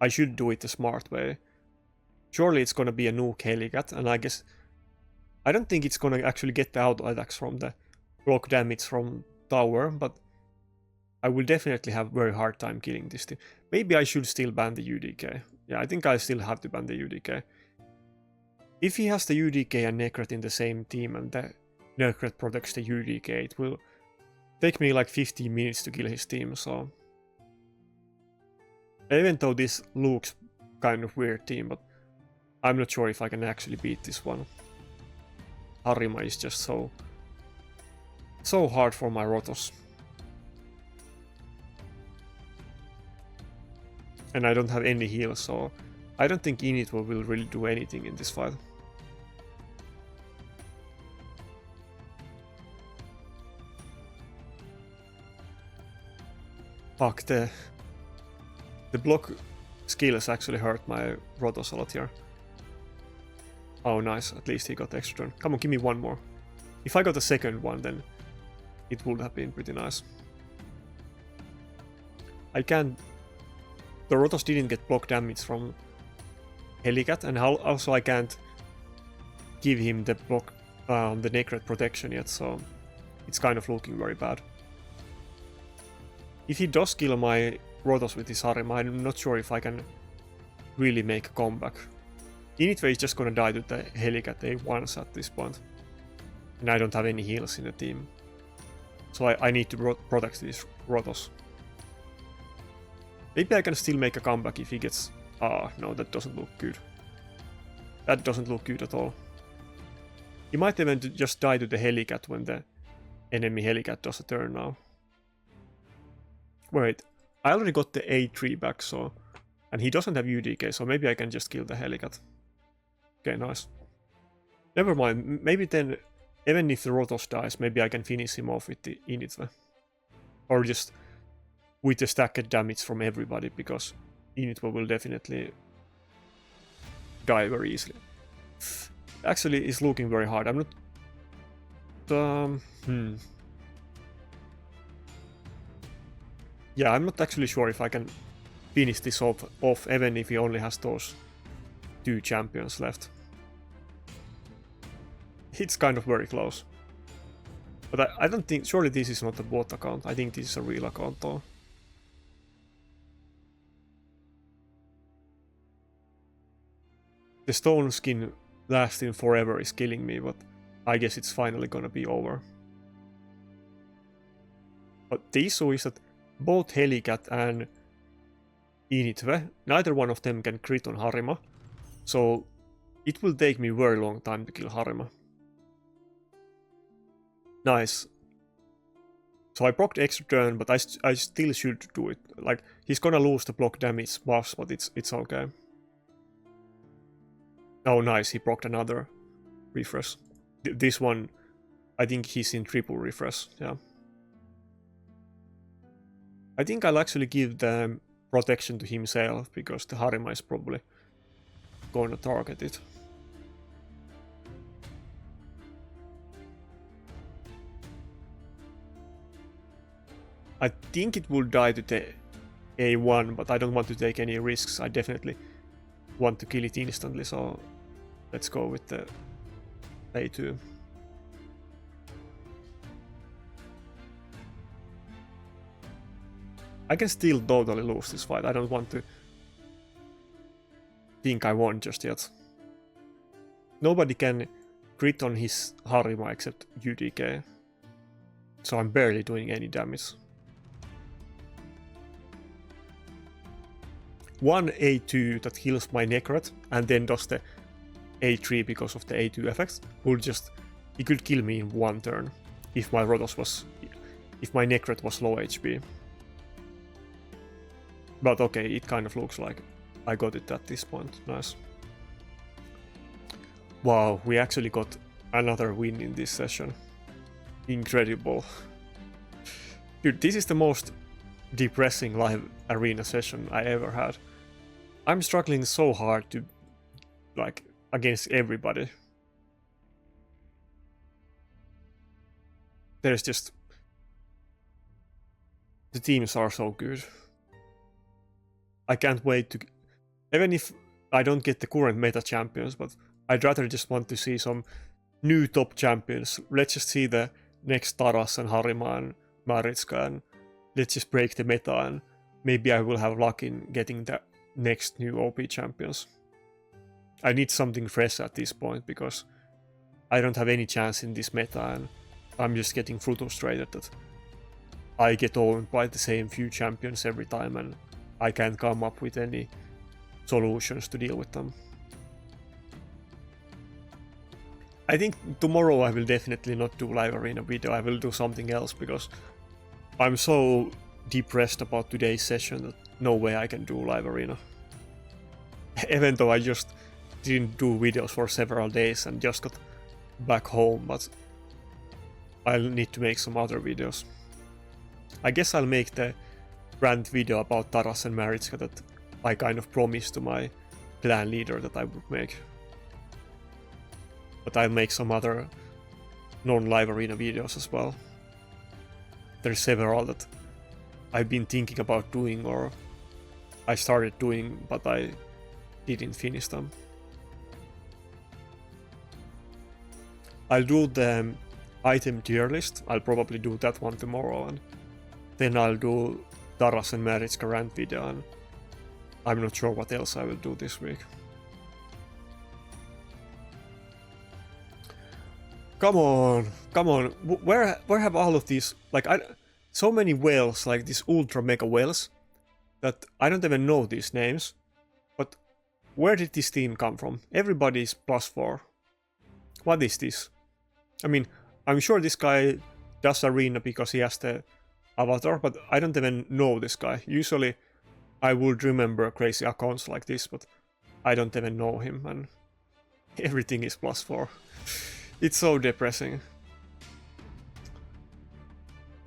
I should do it the smart way. Surely it's gonna be a nuke Helicat, and I guess I don't think it's gonna actually get the auto attacks from the block damage from tower, but I will definitely have a very hard time killing this team. Maybe I should still ban the UDK. Yeah, I think I still have to ban the UDK. If he has the UDK and Nakarada in the same team and the Nakarada protects the UDK, it will take me like 15 minutes to kill his team, so... Even though this looks kind of weird team, but I'm not sure if I can actually beat this one. Harima is just so hard for my Rotos. And I don't have any heals, so I don't think Initve will really do anything in this fight. Fuck, the block skills actually hurt my Rotos a lot here. Oh nice, at least he got extra turn. Come on, give me one more. If I got a second one, then it would have been pretty nice. I can't... The Rotos didn't get block damage from Helicat, and also I can't give him the block the Nakarada protection yet, so it's kind of looking very bad. If he does kill my Rotos with his Harima, I'm not sure if I can really make a comeback. Initve is just gonna die to the Helicat A1s at this point. And I don't have any heals in the team. So I need to protect these Rotos. Maybe I can still make a comeback if he gets... Ah, no, that doesn't look good. That doesn't look good at all. He might even just die to the Helicat when the enemy Helicat does a turn now. Wait, I already got the A3 back, so... And he doesn't have UDK, so maybe I can just kill the Helicat. Okay, nice. Never mind, maybe then, even if the Rotos dies, maybe I can finish him off with the Initve. Or just with the stacked damage from everybody, because Initve will definitely die very easily. Actually, it's looking very hard. I'm not... Yeah, I'm not actually sure if I can finish this off even if he only has those 2 champions left. It's kind of very close. But I don't think... Surely this is not a bot account. I think this is a real account though. The stone skin lasting forever is killing me, but I guess it's finally gonna be over. But the issue is that both Helicat and Initve, neither one of them can crit on Harima, so it will take me a very long time to kill Harima. Nice. So I procced extra turn, but I still should do it. Like, he's gonna lose the block damage buffs, but it's okay. Oh nice, he procced another refresh. This one, I think he's in triple refresh, yeah. I think I'll actually give the protection to himself, because the Harima is probably gonna target it. I think it will die to the A1, but I don't want to take any risks. I definitely want to kill it instantly, so let's go with the A2. I can still totally lose this fight. I don't want to think I won just yet. Nobody can crit on his Harima except UDK. So I'm barely doing any damage. One A2 that heals my Nakarada and then does the A3 because of the A2 effects will just... He could kill me in one turn if my Rotos was... If my Nakarada was low HP. But okay, it kind of looks like I got it at this point. Nice. Wow, we actually got another win in this session. Incredible. Dude, this is the most depressing live arena session I ever had. I'm struggling so hard to, like, against everybody. There's just... The teams are so good. I can't wait to... Even if I don't get the current meta champions, but I'd rather just want to see some new top champions. Let's just see the next Taras and Harima and Maritska, and let's just break the meta, and maybe I will have luck in getting the next new OP champions. I need something fresh at this point, because I don't have any chance in this meta, and I'm just getting frustrated that I get owned by the same few champions every time, and I can't come up with any solutions to deal with them. I think tomorrow I will definitely not do live arena video. I will do something else, because I'm so depressed about today's session that no way I can do live arena. Even though I just didn't do videos for several days and just got back home, but I'll need to make some other videos. I guess I'll make the rant video about Taras and Maritska that I kind of promised to my clan leader that I would make. But I'll make some other non-live arena videos as well. There's several that I've been thinking about doing, or I started doing, but I didn't finish them. I'll do the item tier list. I'll probably do that one tomorrow, and then I'll do Taras and Maritska rant video, and I'm not sure what else I will do this week. Come on, come on. Where have all of these, like, so many whales, like these ultra mega whales, that I don't even know these names. But where did this team come from? Everybody's +4. What is this? I mean, I'm sure this guy does arena because he has the avatar, but I don't even know this guy. Usually I would remember crazy accounts like this, but I don't even know him, and everything is +4. It's so depressing.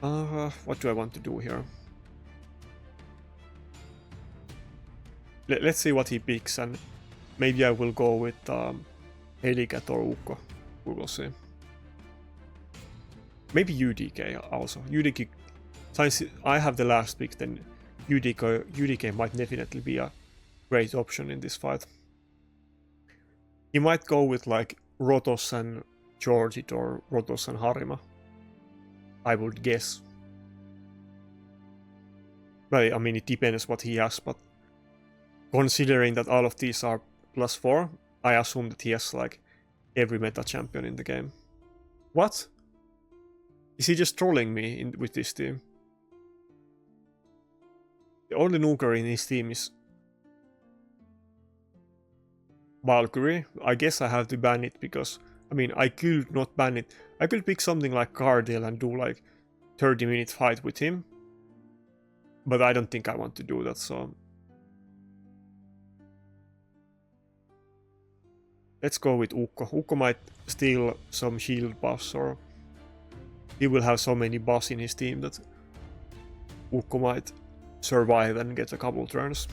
What do I want to do here? Let's see what he picks, and maybe I will go with Helicat or Ukko. We will see. Maybe UDK also. UDK, since I have the last pick, then UDK might definitely be a great option in this fight. He might go with like Rotos and Georgit or Rotos and Harima, I would guess. But I mean, it depends what he has, but considering that all of these are +4, I assume that he has like every meta champion in the game. What? Is he just trolling me with this team? The only nuker in his team is Valkyrie. I guess I have to ban it because, I mean, I could not ban it. I could pick something like Cardale and do like 30-minute fight with him. But I don't think I want to do that, so... Let's go with Ukko. Ukko might steal some shield buffs, or he will have so many buffs in his team that Ukko might survive and get a couple turns.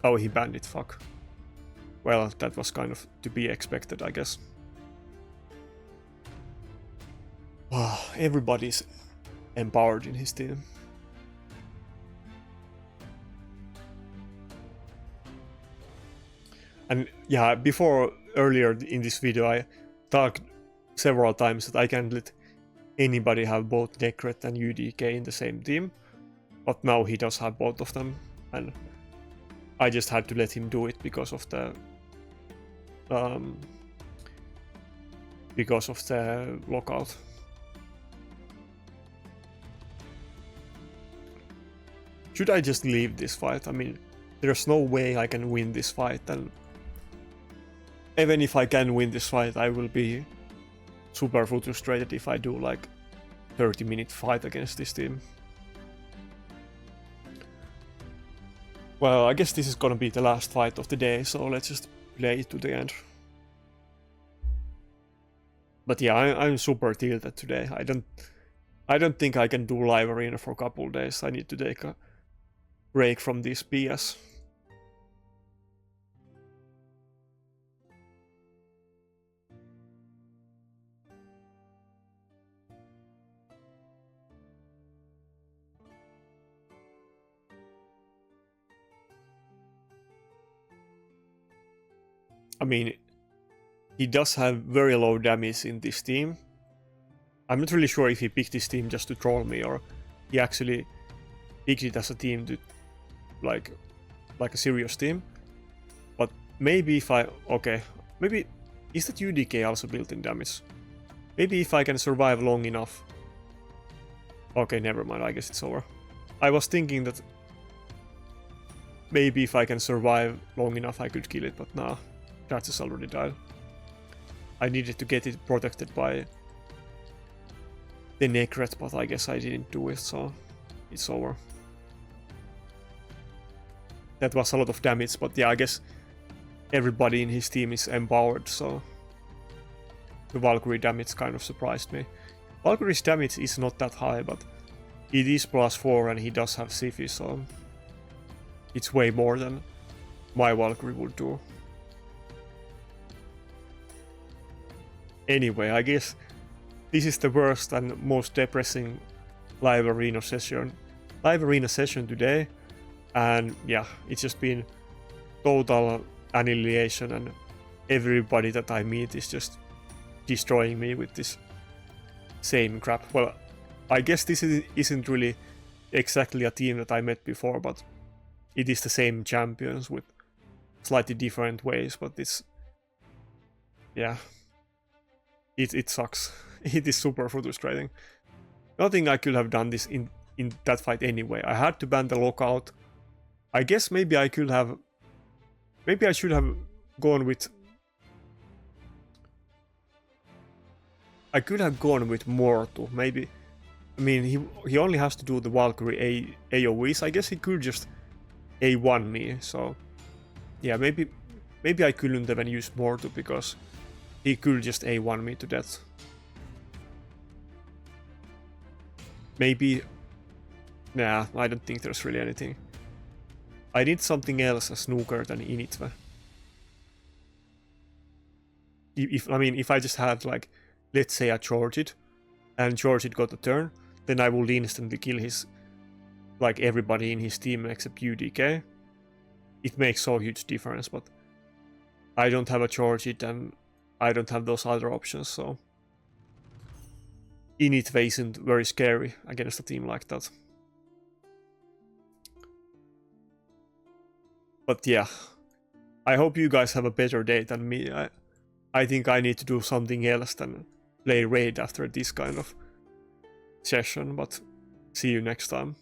Oh, he banned it, fuck. Well, that was kind of to be expected, I guess. Wow, everybody's empowered in his team. And yeah, earlier in this video I talked several times that I can't let anybody have both Nakarada and UDK in the same team. But now he does have both of them, and I just had to let him do it because of the lockout. Should I just leave this fight? I mean, there's no way I can win this fight, and even if I can win this fight, I will be super frustrated if I do like 30-minute fight against this team. Well, I guess this is gonna be the last fight of the day, so let's just play it to the end. But yeah, I'm super tilted today. I don't think I can do live arena for a couple days. I need to take a break from this BS. I mean, he does have very low damage in this team. I'm not really sure if he picked this team just to troll me, or he actually picked it as a team to like a serious team. But maybe if maybe is that UDK also built in damage? Maybe if I can survive long enough. Okay, never mind, I guess it's over. I was thinking that maybe if I can survive long enough I could kill it, but nah. Kratos already died. I needed to get it protected by the Nakarada, but I guess I didn't do it, so it's over. That was a lot of damage, but yeah, I guess everybody in his team is empowered, so the Valkyrie damage kind of surprised me. Valkyrie's damage is not that high, but it is +4 and he does have Siphi, so it's way more than my Valkyrie would do. Anyway, I guess this is the worst and most depressing live arena session today, and yeah, it's just been total annihilation, and everybody that I meet is just destroying me with this same crap. Well, I guess this isn't really exactly a team that I met before, but it is the same champions with slightly different ways, but it's... yeah. It sucks. It is super frustrating. Nothing I could have done this in that fight anyway. I had to ban the lockout. I guess maybe I could have... maybe I should have gone with... I could have gone with Mortu, maybe. I mean, he only has to do the Valkyrie AoEs. I guess he could just A1 me, so... yeah, maybe I couldn't even use Mortu, because he could just A1 me to death. Maybe... nah, I don't think there's really anything. I need something else as Nuker than Initve. If I just had, like, let's say I charge it, and charge it got a turn, then I would instantly kill his... like, everybody in his team except UDK. It makes so huge difference, but I don't have a charge it, and I don't have those other options, so... Initve isn't very scary against a team like that. But yeah, I hope you guys have a better day than me. I think I need to do something else than play Raid after this kind of session, but see you next time.